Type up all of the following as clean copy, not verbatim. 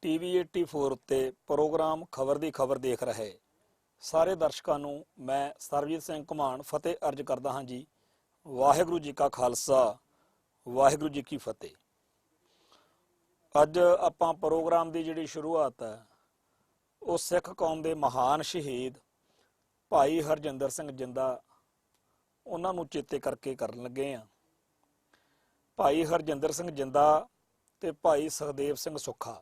TV 84 ਉੱਤੇ programme ਖਬਰ ਦੀ ਖਬਰ ਦੇਖ ਰਹੇ ਸਾਰੇ ਦਰਸ਼ਕਾਂ ਨੂੰ ਮੈਂ ਸਰਬਜੀਤ ਸਿੰਘ ਘੁਮਾਣ ਫਤਿਹ ਅਰਜ ਕਰਦਾ ਹਾਂ ਜੀ। ਵਾਹਿਗੁਰੂ ਜੀ ਕਾ ਖਾਲਸਾ, ਵਾਹਿਗੁਰੂ ਜੀ ਕੀ ਫਤਿਹ। ਅੱਜ ਆਪਾਂ ਪ੍ਰੋਗਰਾਮ ਦੀ ਜਿਹੜੀ ਸ਼ੁਰੂਆਤ ਹੈ ਉਹ ਸਿੱਖ ਕੌਮ ਦੇ ਮਹਾਨ ਸ਼ਹੀਦ ਭਾਈ ਹਰਜਿੰਦਰ ਸਿੰਘ ਜਿੰਦਾ ਉਹਨਾਂ ਨੂੰ ਚੇਤੇ ਕਰਕੇ ਕਰਨ ਲੱਗੇ ਆ। ਭਾਈ ਹਰਜਿੰਦਰ ਸਿੰਘ ਜਿੰਦਾ ਤੇ ਭਾਈ ਸੁਖਦੇਵ ਸਿੰਘ ਸੁੱਖਾ,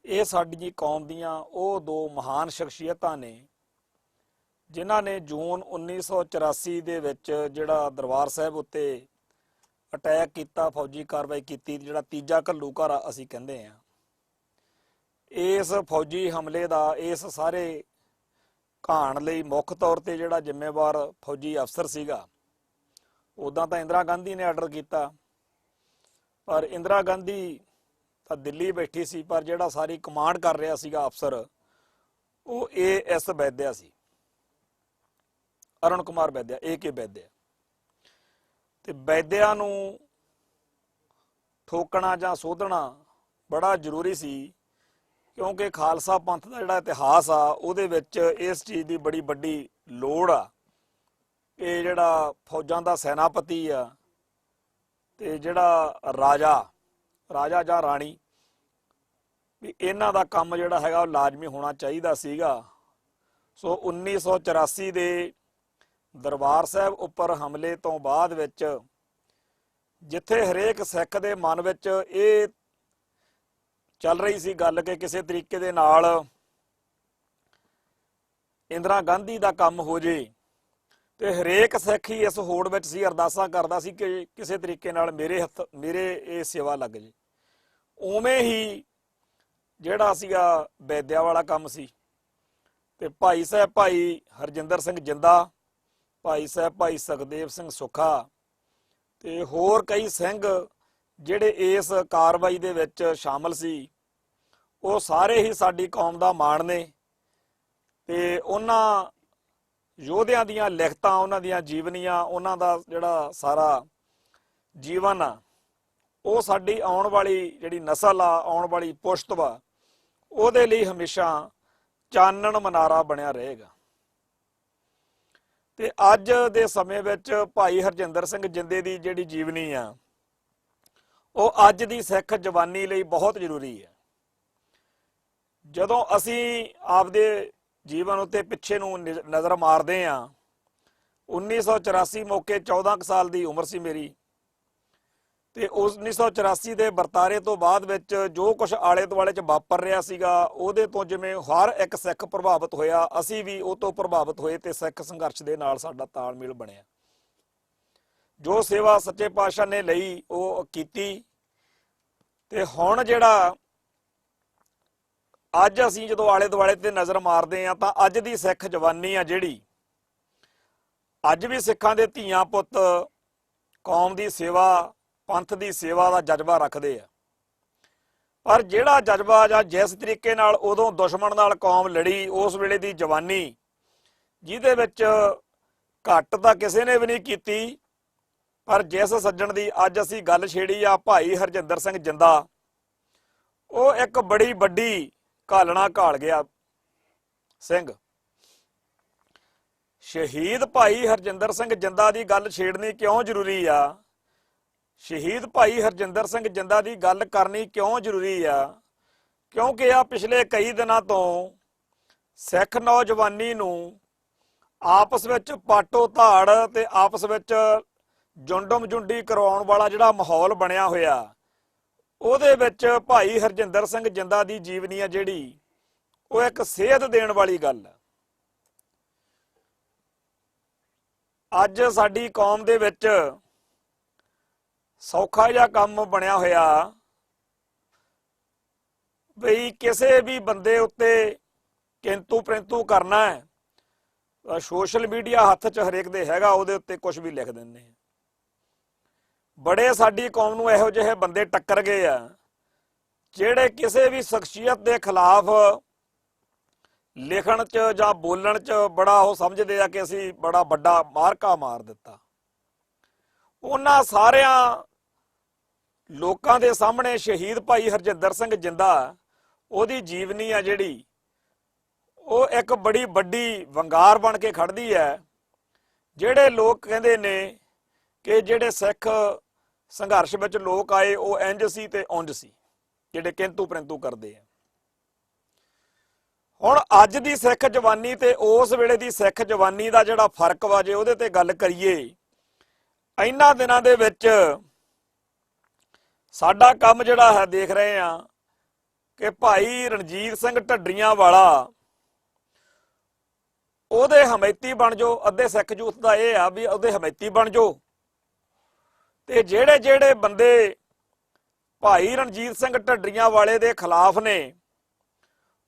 ਇਹ ਸਾਡੀ ਕੌਮ ਦੀਆਂ ਉਹ ਦੋ ਮਹਾਨ ਸ਼ਖਸੀਅਤਾਂ ਨੇ ਜਿਨ੍ਹਾਂ ਨੇ ਜੂਨ 1984 ਦੇ ਵਿੱਚ ਜਿਹੜਾ ਦਰਬਾਰ ਸਾਹਿਬ ਉੱਤੇ ਅਟੈਕ ਕੀਤਾ, ਫੌਜੀ ਕਾਰਵਾਈ ਕੀਤੀ, ਜਿਹੜਾ ਤੀਜਾ ਘੱਲੂਘਾਰਾ ਅਸੀਂ ਕਹਿੰਦੇ ਆ। ਇਸ ਫੌਜੀ ਹਮਲੇ ਦਾ ਇਸ ਸਾਰੇ ਘਾਣ ਲਈ ਮੁੱਖ ਤੌਰ ਤੇ ਜਿਹੜਾ ਜ਼ਿੰਮੇਵਾਰ ਫੌਜੀ ਅਫਸਰ ਸੀਗਾ, ਉਦਾਂ ਤਾਂ ਇੰਦਰਾ ਗਾਂਧੀ ਨੇ ਆਰਡਰ ਕੀਤਾ, ਪਰ ਇੰਦਰਾ ਗਾਂਧੀ ਤਾਂ ਦਿੱਲੀ ਬੈਠੀ ਸੀ, ਪਰ ਜਿਹੜਾ ਸਾਰੀ ਕਮਾਂਡ ਕਰ ਰਿਹਾ ਸੀਗਾ ਅਫਸਰ ਉਹ AS ਵੈਦਿਆ ਸੀ, ਅਰੁਣ ਕੁਮਾਰ ਵੈਦਿਆ, AK ਵੈਦਿਆ। ਤੇ ਵੈਦਿਆ ਨੂੰ ਠੋਕਣਾ ਜਾਂ ਸੋਧਣਾ ਬੜਾ ਜ਼ਰੂਰੀ ਸੀ, ਕਿਉਂਕਿ ਖਾਲਸਾ ਪੰਥ ਦਾ ਜਿਹੜਾ ਇਤਿਹਾਸ ਆ ਉਹਦੇ ਵਿੱਚ ਇਸ ਚੀਜ਼ ਦੀ ਬੜੀ ਵੱਡੀ ਲੋੜ ਆ। ਇਹ ਜਿਹੜਾ ਫੌਜਾਂ ਦਾ ਸੈਨਾਪਤੀ ਆ ਤੇ ਜਿਹੜਾ ਰਾਜਾ ਜਾਂ ਰਾਣੀ, ਵੀ ਇਹਨਾਂ ਦਾ ਕੰਮ ਜਿਹੜਾ ਹੈਗਾ ਉਹ ਲਾਜ਼ਮੀ ਹੋਣਾ ਚਾਹੀਦਾ ਸੀਗਾ। ਸੋ 1984 ਦੇ ਦਰਬਾਰ ਸਾਹਿਬ ਉੱਪਰ ਹਮਲੇ ਤੋਂ ਬਾਅਦ ਵਿੱਚ ਜਿੱਥੇ ਹਰੇਕ ਸਿੱਖ ਦੇ ਮਨ ਵਿੱਚ ਇਹ ਚੱਲ ਰਹੀ ਸੀ ਗੱਲ ਕਿ ਕਿਸੇ ਤਰੀਕੇ ਦੇ ਨਾਲ ਇੰਦਰਾ ਗਾਂਧੀ ਦਾ ਕੰਮ ਹੋ ਜੇ, ਤੇ ਹਰੇਕ ਸਿੱਖ ਹੀ ਇਸ ਹੋੜ ਵਿੱਚ ਸੀ, ਅਰਦਾਸਾਂ ਕਰਦਾ ਸੀ ਕਿ ਕਿਸੇ ਤਰੀਕੇ ਨਾਲ ਮੇਰੇ ਇਹ ਸੇਵਾ ਲੱਗ ਜੇ। ਉਵੇਂ ਹੀ ਜਿਹੜਾ ਸੀਗਾ ਵੈਦਿਆ ਵਾਲਾ ਕੰਮ ਸੀ, ਤੇ ਭਾਈ ਸਾਹਿਬ ਭਾਈ ਹਰਜਿੰਦਰ ਸਿੰਘ ਜਿੰਦਾ, ਭਾਈ ਸਾਹਿਬ ਭਾਈ ਸੁਖਦੇਵ ਸਿੰਘ ਸੁੱਖਾ ਤੇ ਹੋਰ ਕਈ ਸਿੰਘ ਜਿਹੜੇ ਇਸ ਕਾਰਵਾਈ ਦੇ ਵਿੱਚ ਸ਼ਾਮਲ ਸੀ, ਉਹ ਸਾਰੇ ਹੀ ਸਾਡੀ ਕੌਮ ਦਾ ਮਾਣ ਨੇ। ਤੇ ਉਹਨਾਂ ਯੋਧਿਆਂ ਦੀਆਂ ਲਿਖਤਾਂ, ਉਹਨਾਂ ਦੀਆਂ ਜੀਵਨੀਆਂ, ਉਹਨਾਂ ਦਾ ਜਿਹੜਾ ਸਾਰਾ ਜੀਵਨ ਆ, ਉਹ ਸਾਡੀ ਆਉਣ ਵਾਲੀ ਜਿਹੜੀ ਨਸਲ ਆ, ਆਉਣ ਵਾਲੀ ਪੁਸ਼ਤ ਵਾ, ਉਹਦੇ ਲਈ ਹਮੇਸ਼ਾ ਚਾਨਣ ਮਨਾਰਾ ਬਣਿਆ ਰਹੇਗਾ। ਤੇ ਅੱਜ ਦੇ ਸਮੇਂ ਵਿੱਚ ਭਾਈ ਹਰਜਿੰਦਰ ਸਿੰਘ ਜਿੰਦੇ ਦੀ ਜਿਹੜੀ ਜੀਵਨੀ ਆ ਉਹ ਅੱਜ ਦੀ ਸਿੱਖ ਜਵਾਨੀ ਲਈ ਬਹੁਤ ਜ਼ਰੂਰੀ ਹੈ। ਜਦੋਂ ਅਸੀਂ ਆਪਦੇ ਜੀਵਨ ਉੱਤੇ ਪਿੱਛੇ ਨੂੰ ਨਜ਼ਰ ਮਾਰਦੇ ਹਾਂ, 1984 ਮੌਕੇ 14 ਸਾਲ ਦੀ ਉਮਰ ਸੀ ਮੇਰੀ, ਤੇ 1984 ਦੇ ਵਰਤਾਰੇ ਤੋਂ ਬਾਅਦ ਵਿੱਚ ਜੋ ਕੁਝ ਆਲੇ ਦੁਆਲੇ 'ਚ ਵਾਪਰ ਰਿਹਾ ਸੀਗਾ, ਉਹਦੇ ਤੋਂ ਜਿਵੇਂ ਹਰ ਇੱਕ ਸਿੱਖ ਪ੍ਰਭਾਵਿਤ ਹੋਇਆ, ਅਸੀਂ ਵੀ ਉਹ ਤੋਂ ਪ੍ਰਭਾਵਿਤ ਹੋਏ ਤੇ ਸਿੱਖ ਸੰਘਰਸ਼ ਦੇ ਨਾਲ ਸਾਡਾ ਤਾਲਮੇਲ ਬਣਿਆ। ਜੋ ਸੇਵਾ ਸੱਚੇ ਪਾਤਸ਼ਾਹ ਨੇ ਲਈ ਉਹ ਕੀਤੀ। ਤੇ ਹੁਣ ਜਿਹੜਾ ਅੱਜ ਅਸੀਂ ਜਦੋਂ ਆਲੇ ਦੁਆਲੇ ਤੇ ਨਜ਼ਰ ਮਾਰਦੇ ਹਾਂ ਤਾਂ ਅੱਜ ਦੀ ਸਿੱਖ ਜਵਾਨੀ ਆ ਜਿਹੜੀ, ਅੱਜ ਵੀ ਸਿੱਖਾਂ ਦੇ ਧੀਆਂ ਪੁੱਤ ਕੌਮ ਦੀ ਸੇਵਾ, ਪੰਥ ਦੀ ਸੇਵਾ ਦਾ ਜਜ਼ਬਾ ਰੱਖਦੇ ਆ, ਪਰ ਜਿਹੜਾ ਜਜ਼ਬਾ ਜਾਂ ਜਿਸ ਤਰੀਕੇ ਨਾਲ ਉਦੋਂ ਦੁਸ਼ਮਣ ਨਾਲ ਕੌਮ ਲੜੀ, ਉਸ ਵੇਲੇ ਦੀ ਜਵਾਨੀ ਜਿਹਦੇ ਵਿੱਚ ਘੱਟ ਤਾਂ ਕਿਸੇ ਨੇ ਵੀ ਨਹੀਂ ਕੀਤੀ, ਪਰ ਜਿਸ ਸੱਜਣ ਦੀ ਅੱਜ ਅਸੀਂ ਗੱਲ ਛੇੜੀ ਆ, ਭਾਈ ਹਰਜਿੰਦਰ ਸਿੰਘ ਜਿੰਦਾ, ਉਹ ਇੱਕ ਬੜੀ ਵੱਡੀ ਘਾਲਣਾ ਘਾਲ ਗਿਆ ਸਿੰਘ। ਸ਼ਹੀਦ ਭਾਈ ਹਰਜਿੰਦਰ ਸਿੰਘ ਜਿੰਦਾ ਦੀ ਗੱਲ ਛੇੜਨੀ ਕਿਉਂ ਜ਼ਰੂਰੀ ਆ? ਸ਼ਹੀਦ ਭਾਈ ਹਰਜਿੰਦਰ ਸਿੰਘ ਜਿੰਦਾ ਦੀ ਗੱਲ ਕਰਨੀ ਕਿਉਂ ਜ਼ਰੂਰੀ ਆ? ਕਿਉਂਕਿ ਆ ਪਿਛਲੇ ਕਈ ਦਿਨਾਂ ਤੋਂ ਸਿੱਖ ਨੌਜਵਾਨੀ ਨੂੰ ਆਪਸ ਵਿੱਚ ਪਾਟੋ ਧਾੜ ਤੇ ਆਪਸ ਵਿੱਚ ਜੁੰਡਮ ਜੁੰਡੀ ਕਰਵਾਉਣ ਵਾਲਾ ਜਿਹੜਾ ਮਾਹੌਲ ਬਣਿਆ ਹੋਇਆ, ਉਹਦੇ ਵਿੱਚ ਭਾਈ ਹਰਜਿੰਦਰ ਸਿੰਘ ਜਿੰਦਾ ਦੀ ਜੀਵਨੀ ਆ ਜਿਹੜੀ, ਉਹ ਇੱਕ ਸੇਧ ਦੇਣ ਵਾਲੀ ਗੱਲ ਹੈ। ਅੱਜ ਸਾਡੀ ਕੌਮ ਦੇ ਵਿੱਚ ਸੌਖਾ ਜਿਹਾ ਕੰਮ ਬਣਿਆ ਹੋਇਆ ਬਈ ਕਿਸੇ ਵੀ ਬੰਦੇ ਉੱਤੇ ਕਿੰਤੂ ਪ੍ਰੰਤੂ ਕਰਨਾ ਹੈ, ਸੋਸ਼ਲ ਮੀਡੀਆ ਹੱਥ 'ਚ ਹਰੇਕ ਦੇ ਹੈਗਾ, ਉਹਦੇ ਉੱਤੇ ਕੁਝ ਵੀ ਲਿਖ ਦਿੰਦੇ ਆ। ਬੜੇ ਸਾਡੀ ਕੌਮ ਨੂੰ ਇਹੋ ਜਿਹੇ ਬੰਦੇ ਟੱਕਰ ਗਏ ਆ ਜਿਹੜੇ ਕਿਸੇ ਵੀ ਸ਼ਖਸੀਅਤ ਦੇ ਖਿਲਾਫ ਲਿਖਣ 'ਚ ਜਾਂ ਬੋਲਣ 'ਚ ਬੜਾ ਉਹ ਸਮਝਦੇ ਆ ਕਿ ਅਸੀਂ ਬੜਾ ਵੱਡਾ ਮਾਰਕਾ ਮਾਰ ਦਿੱਤਾ। ਉਹਨਾਂ ਸਾਰਿਆਂ ਲੋਕਾਂ ਦੇ ਸਾਹਮਣੇ ਸ਼ਹੀਦ ਭਾਈ ਹਰਜਿੰਦਰ ਸਿੰਘ ਜਿੰਦਾ ਉਹਦੀ ਜੀਵਨੀ ਆ ਜਿਹੜੀ ਉਹ ਇੱਕ ਬੜੀ ਵੱਡੀ ਵੰਗਾਰ ਬਣ ਕੇ ਖੜਦੀ ਹੈ। ਜਿਹੜੇ ਲੋਕ ਕਹਿੰਦੇ ਨੇ ਕਿ ਜਿਹੜੇ ਸਿੱਖ ਸੰਘਰਸ਼ ਵਿੱਚ ਲੋਕ ਆਏ ਉਹ ਇੰਝ ਸੀ ਤੇ ਉਂਝ ਸੀ, ਜਿਹੜੇ ਕਿੰਤੂ ਪਰੰਤੂ ਕਰਦੇ ਆ। ਹੁਣ ਅੱਜ ਦੀ ਸਿੱਖ ਜਵਾਨੀ ਤੇ ਉਸ ਵੇਲੇ ਦੀ ਸਿੱਖ ਜਵਾਨੀ ਦਾ ਜਿਹੜਾ ਫਰਕ ਵਾ, ਜੇ ਉਹਦੇ ਤੇ ਗੱਲ ਕਰੀਏ, ਇਹਨਾਂ ਦਿਨਾਂ ਦੇ ਵਿੱਚ ਸਾਡਾ ਕੰਮ ਜਿਹੜਾ ਹੈ ਦੇਖ ਰਹੇ ਆ ਕਿ ਭਾਈ ਰਣਜੀਤ ਸਿੰਘ ਢੱਡਰੀਆਂ ਵਾਲਾ ਉਹਦੇ ਹਮੈਤੀ ਬਣ ਜਾਓ। ਅੱਧੇ ਸਿੱਖ ਯੂਥ ਦਾ ਇਹ ਆ ਵੀ ਉਹਦੇ ਹਮੈਤੀ ਬਣ ਜਾਓ, ਤੇ ਜਿਹੜੇ ਜਿਹੜੇ ਬੰਦੇ ਭਾਈ ਰਣਜੀਤ ਸਿੰਘ ਢੱਡਰੀਆਂ ਵਾਲੇ ਦੇ ਖਿਲਾਫ ਨੇ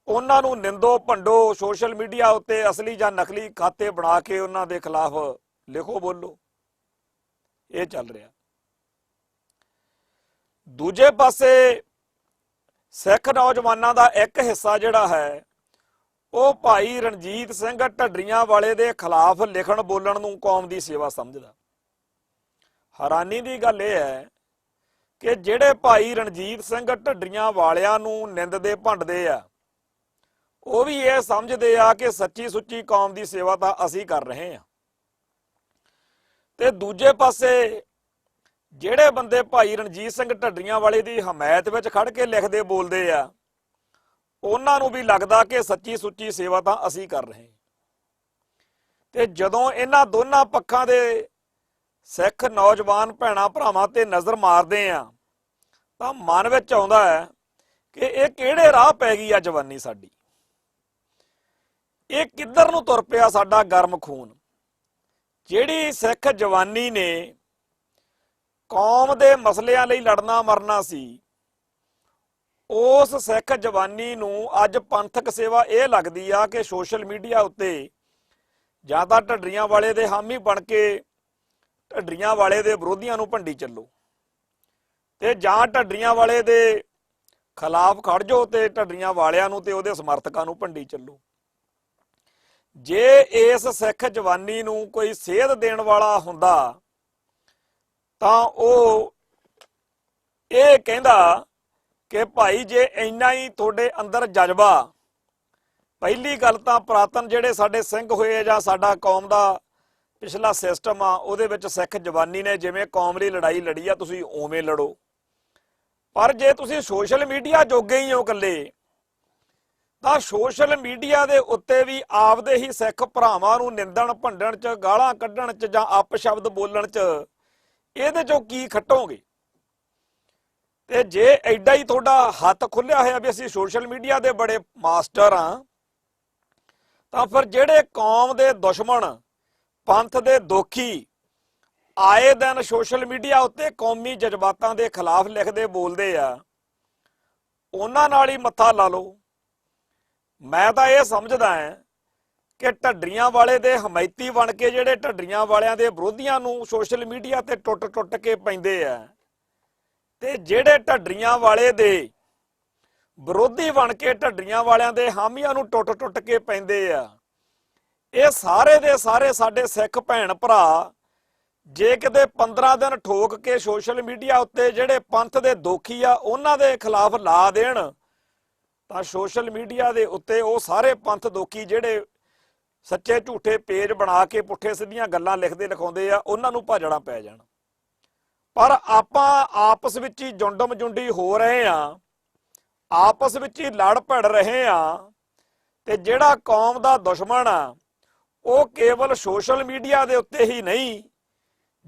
ਉਹਨਾਂ ਨੂੰ ਨਿੰਦੋ ਭੰਡੋ, ਸੋਸ਼ਲ ਮੀਡੀਆ ਉੱਤੇ ਅਸਲੀ ਜਾਂ ਨਕਲੀ ਖਾਤੇ ਬਣਾ ਕੇ ਉਹਨਾਂ ਦੇ ਖਿਲਾਫ ਲਿਖੋ ਬੋਲੋ। ਇਹ ਚੱਲ ਰਿਹਾ। ਦੂਜੇ ਪਾਸੇ ਸਿੱਖ ਨੌਜਵਾਨਾਂ ਦਾ ਇੱਕ ਹਿੱਸਾ ਜਿਹੜਾ ਹੈ ਉਹ ਭਾਈ ਰਣਜੀਤ ਸਿੰਘ ਢੱਡਰੀਆਂ ਵਾਲੇ ਦੇ ਖਿਲਾਫ ਲਿਖਣ ਬੋਲਣ ਨੂੰ ਕੌਮ ਦੀ ਸੇਵਾ ਸਮਝਦਾ। ਹੈਰਾਨੀ ਦੀ ਗੱਲ ਇਹ ਹੈ ਕਿ ਜਿਹੜੇ ਭਾਈ ਰਣਜੀਤ ਸਿੰਘ ਢੱਡਰੀਆਂ ਵਾਲਿਆਂ ਨੂੰ ਨਿੰਦਦੇ ਭੰਡਦੇ ਆ, ਉਹ ਵੀ ਇਹ ਸਮਝਦੇ ਆ ਕਿ ਸੱਚੀ ਸੁੱਚੀ ਕੌਮ ਦੀ ਸੇਵਾ ਤਾਂ ਅਸੀਂ ਕਰ ਰਹੇ ਹਾਂ। ਤੇ ਦੂਜੇ ਪਾਸੇ ਜਿਹੜੇ ਬੰਦੇ ਭਾਈ ਰਣਜੀਤ ਸਿੰਘ ਢੱਡਰੀਆਂ ਵਾਲੇ ਦੀ ਹਮਾਇਤ ਵਿੱਚ ਖੜ ਕੇ ਲਿਖਦੇ ਬੋਲਦੇ ਆ, ਉਹਨਾਂ ਨੂੰ ਵੀ ਲੱਗਦਾ ਕਿ ਸੱਚੀ ਸੁੱਚੀ ਸੇਵਾ ਤਾਂ ਅਸੀਂ ਕਰ ਰਹੇ ਹਾਂ। ਤੇ ਜਦੋਂ ਇਹਨਾਂ ਦੋਨਾਂ ਪੱਖਾਂ ਦੇ ਸਿੱਖ ਨੌਜਵਾਨ ਭੈਣਾਂ ਭਰਾਵਾਂ ਤੇ ਨਜ਼ਰ ਮਾਰਦੇ ਆ ਤਾਂ ਮਨ ਵਿੱਚ ਆਉਂਦਾ ਹੈ ਕਿ ਇਹ ਕਿਹੜੇ ਰਾਹ ਪੈ ਗਈ ਆ ਜਵਾਨੀ ਸਾਡੀ, ਇਹ ਕਿੱਧਰ ਨੂੰ ਤੁਰ ਪਿਆ ਸਾਡਾ ਗਰਮ ਖੂਨ। ਜਿਹੜੀ ਸਿੱਖ ਜਵਾਨੀ ਨੇ ਕੌਮ ਦੇ ਮਸਲਿਆਂ ਲਈ ਲੜਨਾ ਮਰਨਾ ਸੀ, ਉਸ ਸਿੱਖ ਜਵਾਨੀ ਨੂੰ ਅੱਜ ਪੰਥਕ ਸੇਵਾ ਇਹ ਲੱਗਦੀ ਆ ਕਿ ਸੋਸ਼ਲ ਮੀਡੀਆ ਉੱਤੇ ਜਾਂ ਤਾਂ ਢੱਡਰੀਆਂ ਵਾਲੇ ਦੇ ਹਾਮੀ ਬਣ ਕੇ ਢੱਡਰੀਆਂ ਵਾਲੇ ਦੇ ਵਿਰੋਧੀਆਂ ਨੂੰ ਭੰਡੀ ਚੱਲੋ, ਤੇ ਜਾਂ ਢੱਡਰੀਆਂ ਵਾਲੇ ਦੇ ਖਿਲਾਫ ਖੜ ਜਾਓ ਤੇ ਢੱਡਰੀਆਂ ਵਾਲਿਆਂ ਨੂੰ ਤੇ ਉਹਦੇ ਸਮਰਥਕਾਂ ਨੂੰ ਭੰਡੀ ਚੱਲੋ। ਜੇ ਇਸ ਸਿੱਖ ਜਵਾਨੀ ਨੂੰ ਕੋਈ ਸੇਧ ਦੇਣ ਵਾਲਾ ਹੁੰਦਾ ਤਾਂ ਉਹ ਇਹ ਕਹਿੰਦਾ ਕਿ ਭਾਈ ਜੇ ਇੰਨਾ ਹੀ ਤੁਹਾਡੇ ਅੰਦਰ ਜਜ਼ਬਾ, ਪਹਿਲੀ ਗੱਲ ਤਾਂ ਪੁਰਾਤਨ ਜਿਹੜੇ ਸਾਡੇ ਸਿੰਘ ਹੋਏ ਜਾਂ ਸਾਡਾ ਕੌਮ ਦਾ ਪਿਛਲਾ ਸਿਸਟਮ ਆ, ਉਹਦੇ ਵਿੱਚ ਸਿੱਖ ਜਵਾਨੀ ਨੇ ਜਿਵੇਂ ਕੌਮ ਲਈ ਲੜਾਈ ਲੜੀ ਆ, ਤੁਸੀਂ ਉਵੇਂ ਲੜੋ। ਪਰ ਜੇ ਤੁਸੀਂ ਸੋਸ਼ਲ ਮੀਡੀਆ ਜੋਗੇ ਹੀ ਹੋ ਇਕੱਲੇ, ਤਾਂ ਸੋਸ਼ਲ ਮੀਡੀਆ ਦੇ ਉੱਤੇ ਵੀ ਆਪਦੇ ਹੀ ਸਿੱਖ ਭਰਾਵਾਂ ਨੂੰ ਨਿੰਦਣ ਭੰਡਣ 'ਚ, ਗਾਲਾਂ ਕੱਢਣ 'ਚ ਜਾਂ ਅਪਸ਼ਬਦ ਬੋਲਣ 'ਚ ਇਹਦੇ 'ਚੋਂ ਕੀ ਖੱਟੋਗੇ? ਤੇ ਜੇ ਐਡਾ ਹੀ ਤੁਹਾਡਾ ਹੱਥ ਖੁੱਲਿਆ ਹੋਇਆ ਵੀ ਅਸੀਂ ਸੋਸ਼ਲ ਮੀਡੀਆ ਦੇ ਬੜੇ ਮਾਸਟਰ ਆ, ਤਾਂ ਫਿਰ ਜਿਹੜੇ ਕੌਮ ਦੇ ਦੁਸ਼ਮਣ, ਪੰਥ ਦੇ ਦੋਖੀ ਆਏ ਦਿਨ ਸੋਸ਼ਲ ਮੀਡੀਆ ਉੱਤੇ ਕੌਮੀ ਜਜ਼ਬਾਤਾਂ ਦੇ ਖਿਲਾਫ ਲਿਖਦੇ ਬੋਲਦੇ ਆ, ਉਹਨਾਂ ਨਾਲ ਹੀ ਮੱਥਾ ਲਾ ਲਓ। ਮੈਂ ਤਾਂ ਇਹ ਸਮਝਦਾ ਹਾਂ ਕਿ ਢੱਡਰੀਆਂ ਵਾਲੇ ਦੇ ਹਮਾਇਤੀ ਬਣ ਕੇ ਜਿਹੜੇ ਢੱਡਰੀਆਂ ਵਾਲਿਆਂ ਦੇ ਵਿਰੋਧੀਆਂ ਨੂੰ ਸੋਸ਼ਲ ਮੀਡੀਆ ਤੇ ਟੁੱਟ ਕੇ ਪੈਂਦੇ ਆ, ਤੇ ਜਿਹੜੇ ਢੱਡਰੀਆਂ ਵਾਲੇ ਦੇ ਵਿਰੋਧੀ ਬਣ ਕੇ ਢੱਡਰੀਆਂ ਵਾਲਿਆਂ ਦੇ ਹਾਮੀਆਂ ਨੂੰ ਟੁੱਟ ਕੇ ਪੈਂਦੇ ਆ, ਇਹ ਸਾਰੇ ਦੇ ਸਾਰੇ ਸਾਡੇ ਸਿੱਖ ਭੈਣ ਭਰਾ ਜੇ ਕਿਤੇ 15 ਦਿਨ ਠੋਕ ਕੇ ਸੋਸ਼ਲ ਮੀਡੀਆ ਉੱਤੇ ਜਿਹੜੇ ਪੰਥ ਦੇ ਦੋਖੀ ਆ ਉਹਨਾਂ ਦੇ ਖਿਲਾਫ ਲਾ ਦੇਣ, ਤਾਂ ਸੋਸ਼ਲ ਮੀਡੀਆ ਦੇ ਉੱਤੇ ਉਹ ਸਾਰੇ ਪੰਥ ਦੋਖੀ ਜਿਹੜੇ ਸੱਚੇ ਝੂਠੇ ਪੇਜ ਬਣਾ ਕੇ ਪੁੱਠੇ ਸਿੱਧੀਆਂ ਗੱਲਾਂ ਲਿਖਦੇ ਲਿਖਾਉਂਦੇ ਆ, ਉਹਨਾਂ ਨੂੰ ਭਾਜੜਾਂ ਪੈ ਜਾਣ। ਪਰ ਆਪਾਂ ਆਪਸ ਵਿੱਚ ਹੀ ਜੁੰਡਮ ਜੁੰਡੀ ਹੋ ਰਹੇ ਆ, ਆਪਸ ਵਿੱਚ ਹੀ ਲੜ ਭਿੜ ਰਹੇ ਆ, ਤੇ ਜਿਹੜਾ ਕੌਮ ਦਾ ਦੁਸ਼ਮਣ ਆ ਉਹ ਕੇਵਲ ਸੋਸ਼ਲ ਮੀਡੀਆ ਦੇ ਉੱਤੇ ਹੀ ਨਹੀਂ,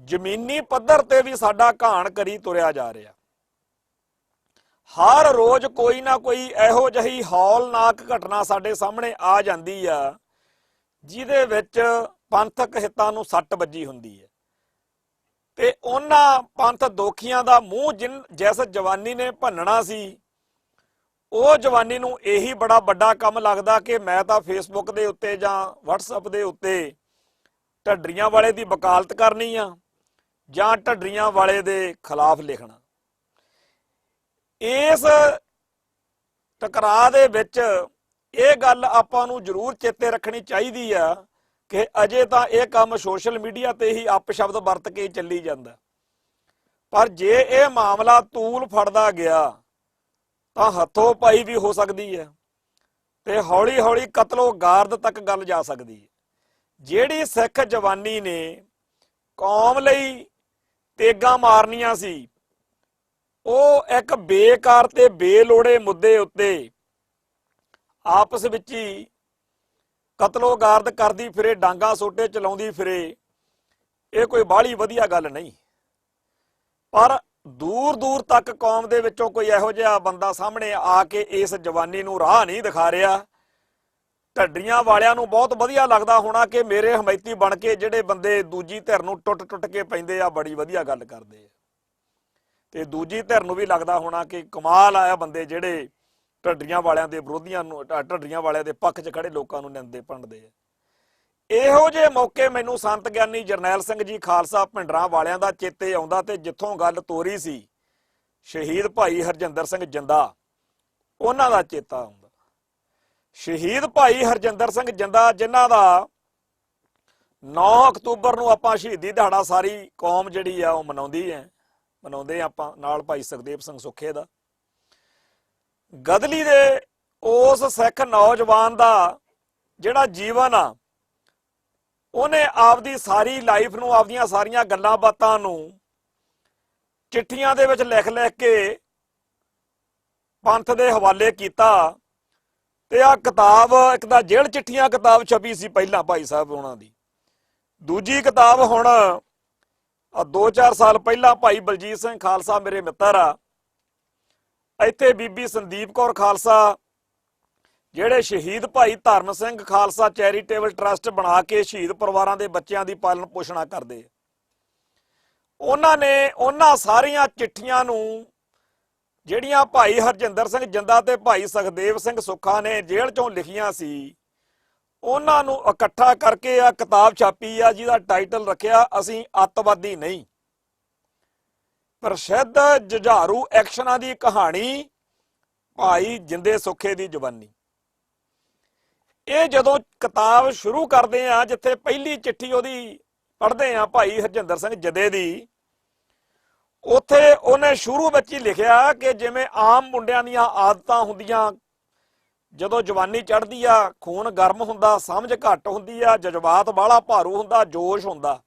ਜ਼ਮੀਨੀ ਪੱਧਰ ਤੇ ਵੀ ਸਾਡਾ ਘਾਣ ਕਰੀ ਤੁਰਿਆ ਜਾ ਰਿਹਾ। ਹਰ ਰੋਜ਼ ਕੋਈ ਨਾ ਕੋਈ ਇਹੋ ਜਿਹੀ ਹੌਲਨਾਕ ਘਟਨਾ ਸਾਡੇ ਸਾਹਮਣੇ ਆ ਜਾਂਦੀ ਆ ਜਿਹਦੇ ਵਿੱਚ ਪੰਥਕ ਹਿੱਤਾਂ ਨੂੰ ਸੱਟ ਵੱਜੀ ਹੁੰਦੀ ਹੈ, ਤੇ ਉਹਨਾਂ ਪੰਥ ਦੋਖੀਆਂ ਦਾ ਮੂੰਹ ਜਿਸ ਜਵਾਨੀ ਨੇ ਭੰਨਣਾ ਸੀ, ਉਹ ਜਵਾਨੀ ਨੂੰ ਇਹੀ ਬੜਾ ਵੱਡਾ ਕੰਮ ਲੱਗਦਾ ਕਿ ਮੈਂ ਤਾਂ ਫੇਸਬੁੱਕ ਦੇ ਉੱਤੇ ਜਾਂ ਵਟਸਐਪ ਦੇ ਉੱਤੇ ਢੱਡਰੀਆਂ ਵਾਲੇ ਦੀ ਵਕਾਲਤ ਕਰਨੀ ਆ ਜਾਂ ਢੱਡਰੀਆਂ ਵਾਲੇ ਦੇ ਖਿਲਾਫ ਲਿਖਣਾ। ਇਸ ਟਕਰਾਅ ਦੇ ਵਿੱਚ ਇਹ ਗੱਲ ਆਪਾਂ ਨੂੰ ਜ਼ਰੂਰ ਚੇਤੇ ਰੱਖਣੀ ਚਾਹੀਦੀ ਆ ਕਿ ਅਜੇ ਤਾਂ ਇਹ ਕੰਮ ਸੋਸ਼ਲ ਮੀਡੀਆ ਤੇ ਹੀ ਅਪਸ਼ਬਦ ਵਰਤ ਕੇ ਚੱਲੀ ਜਾਂਦਾ, ਪਰ ਜੇ ਇਹ ਮਾਮਲਾ ਤੂਲ ਫੜਦਾ ਗਿਆ ਤਾਂ ਹੱਥੋਂ ਪਾਈ ਵੀ ਹੋ ਸਕਦੀ ਹੈ ਤੇ ਹੌਲੀ ਹੌਲੀ ਕਤਲੋ ਗਾਰਦ ਤੱਕ ਗੱਲ ਜਾ ਸਕਦੀ ਹੈ। ਜਿਹੜੀ ਸਿੱਖ ਜਵਾਨੀ ਨੇ ਕੌਮ ਲਈ ਤੇਗਾਂ ਮਾਰਨੀਆਂ ਸੀ, ਉਹ ਇੱਕ ਬੇਕਾਰ ਤੇ ਬੇਲੋੜੇ ਮੁੱਦੇ ਉੱਤੇ ਆਪਸ ਵਿੱਚ ਹੀ ਕਤਲੋ ਗਾਰਦ ਕਰਦੀ ਫਿਰੇ, ਡਾਂਗਾ ਸੋਟੇ ਚਲਾਉਂਦੀ ਫਿਰੇ, ਇਹ ਕੋਈ ਬਾਹਲੀ ਵਧੀਆ ਗੱਲ ਨਹੀਂ। ਪਰ ਦੂਰ ਦੂਰ ਤੱਕ ਕੌਮ ਦੇ ਵਿੱਚੋਂ ਕੋਈ ਇਹੋ ਜਿਹਾ ਬੰਦਾ ਸਾਹਮਣੇ ਆ ਕੇ ਇਸ ਜਵਾਨੀ ਨੂੰ ਰਾਹ ਨਹੀਂ ਦਿਖਾ ਰਿਹਾ। ਢੱਡਰੀਆਂ ਵਾਲਿਆਂ ਨੂੰ ਬਹੁਤ ਵਧੀਆ ਲੱਗਦਾ ਹੋਣਾ ਕਿ ਮੇਰੇ ਹਮਾਇਤੀ ਬਣ ਕੇ ਜਿਹੜੇ ਬੰਦੇ ਦੂਜੀ ਧਿਰ ਨੂੰ ਟੁੱਟ ਟੁੱਟ ਕੇ ਪੈਂਦੇ ਆ, ਬੜੀ ਵਧੀਆ ਗੱਲ ਕਰਦੇ ਆ। ਤੇ ਦੂਜੀ ਧਿਰ ਨੂੰ ਵੀ ਲੱਗਦਾ ਹੋਣਾ ਕਿ ਕਮਾਲ ਆਇਆ ਬੰਦੇ ਜਿਹੜੇ ਢੱਡਰੀਆਂ ਵਾਲਿਆਂ ਦੇ ਵਿਰੋਧੀਆਂ ਨੂੰ, ਢੱਡਰੀਆਂ ਵਾਲਿਆਂ ਦੇ ਪੱਖ 'ਚ ਖੜੇ ਲੋਕਾਂ ਨੂੰ ਨਿੰਦੇ ਭੰਡਦੇ ਆ। ਇਹੋ ਜਿਹੇ ਮੌਕੇ ਮੈਨੂੰ ਸੰਤ ਗਿਆਨੀ ਜਰਨੈਲ ਸਿੰਘ ਜੀ ਖਾਲਸਾ ਭਿੰਡਰਾਂ ਵਾਲਿਆਂ ਦਾ ਚੇਤੇ ਆਉਂਦਾ, ਤੇ ਜਿੱਥੋਂ ਗੱਲ ਤੋਰੀ ਸੀ ਸ਼ਹੀਦ ਭਾਈ ਹਰਜਿੰਦਰ ਸਿੰਘ ਜਿੰਦਾ, ਉਹਨਾਂ ਦਾ ਚੇਤਾ ਆਉਂਦਾ। ਸ਼ਹੀਦ ਭਾਈ ਹਰਜਿੰਦਰ ਸਿੰਘ ਜਿੰਦਾ, ਜਿਨ੍ਹਾਂ ਦਾ 9 ਅਕਤੂਬਰ ਨੂੰ ਆਪਾਂ ਸ਼ਹੀਦੀ ਦਿਹਾੜਾ ਸਾਰੀ ਕੌਮ ਜਿਹੜੀ ਆ ਉਹ ਮਨਾਉਂਦੇ ਆਪਾਂ, ਨਾਲ ਭਾਈ ਸੁਖਦੇਵ ਸਿੰਘ ਸੁੱਖੇ ਦਾ। ਗਦਲੀ ਦੇ ਉਸ ਸਿੱਖ ਨੌਜਵਾਨ ਦਾ ਜਿਹੜਾ ਜੀਵਨ ਆ, ਉਹਨੇ ਆਪਦੀ ਸਾਰੀ ਲਾਈਫ ਨੂੰ, ਆਪਦੀਆਂ ਸਾਰੀਆਂ ਗੱਲਾਂ ਬਾਤਾਂ ਨੂੰ ਚਿੱਠੀਆਂ ਦੇ ਵਿੱਚ ਲਿਖ ਲਿਖ ਕੇ ਪੰਥ ਦੇ ਹਵਾਲੇ ਕੀਤਾ। ਤੇ ਆਹ ਕਿਤਾਬ, ਇੱਕ ਤਾਂ ਜੇਲ੍ਹ ਚਿੱਠੀਆਂ ਕਿਤਾਬ ਛਪੀ ਸੀ ਪਹਿਲਾਂ ਭਾਈ ਸਾਹਿਬ ਉਹਨਾਂ ਦੀ, ਦੂਜੀ ਕਿਤਾਬ ਹੁਣ 2-4 ਸਾਲ ਪਹਿਲਾਂ ਭਾਈ ਬਲਜੀਤ ਸਿੰਘ ਖਾਲਸਾ ਮੇਰੇ ਮਿੱਤਰ ਆ, ਇੱਥੇ ਬੀਬੀ ਸੰਦੀਪ ਕੌਰ ਖਾਲਸਾ, ਜਿਹੜੇ ਸ਼ਹੀਦ ਭਾਈ ਧਰਮ ਸਿੰਘ ਖਾਲਸਾ ਚੈਰੀਟੇਬਲ ਟਰਸਟ ਬਣਾ ਕੇ ਸ਼ਹੀਦ ਪਰਿਵਾਰਾਂ ਦੇ ਬੱਚਿਆਂ ਦੀ ਪਾਲਣ ਪੋਸ਼ਣਾ ਕਰਦੇ, ਉਹਨਾਂ ਨੇ ਉਹਨਾਂ ਸਾਰੀਆਂ ਚਿੱਠੀਆਂ ਨੂੰ ਜਿਹੜੀਆਂ ਭਾਈ ਹਰਜਿੰਦਰ ਸਿੰਘ ਜਿੰਦਾ ਤੇ ਭਾਈ ਸੁਖਦੇਵ ਸਿੰਘ ਸੁੱਖਾ ਨੇ ਜੇਲ੍ਹ ਚੋਂ ਲਿਖੀਆਂ ਸੀ, ਉਹਨਾਂ ਨੂੰ ਇਕੱਠਾ ਕਰਕੇ ਆ ਕਿਤਾਬ ਛਾਪੀ ਆ, ਜਿਹਦਾ ਟਾਈਟਲ ਰੱਖਿਆ ਅਸੀਂ ਅੱਤਵਾਦੀ ਨਹੀਂ, ਪ੍ਰਸਿੱਧ ਜੁਝਾਰੂ ਐਕਸ਼ਨਾਂ ਦੀ ਕਹਾਣੀ ਭਾਈ ਜਿੰਦੇ ਸੁੱਖੇ ਦੀ ਜਵਾਨੀ। ਇਹ ਜਦੋਂ ਕਿਤਾਬ ਸ਼ੁਰੂ ਕਰਦੇ ਆ, ਜਿੱਥੇ ਪਹਿਲੀ ਚਿੱਠੀ ਉਹਦੀ ਪੜ੍ਹਦੇ ਆ ਭਾਈ ਹਰਜਿੰਦਰ ਸਿੰਘ ਜਿੰਦੇ ਦੀ, ਉੱਥੇ ਉਹਨੇ ਸ਼ੁਰੂ ਵਿੱਚ ਹੀ ਲਿਖਿਆ ਕਿ ਜਿਵੇਂ ਆਮ ਮੁੰਡਿਆਂ ਦੀਆਂ ਆਦਤਾਂ ਹੁੰਦੀਆਂ, ਜਦੋਂ ਜਵਾਨੀ ਚੜ੍ਹਦੀ ਆ ਖੂਨ ਗਰਮ ਹੁੰਦਾ, ਸਮਝ ਘੱਟ ਹੁੰਦੀ ਆ, ਜਜ਼ਬਾਤ ਬਾਹਲਾ ਭਾਰੂ ਹੁੰਦਾ, ਜੋਸ਼ ਹੁੰਦਾ,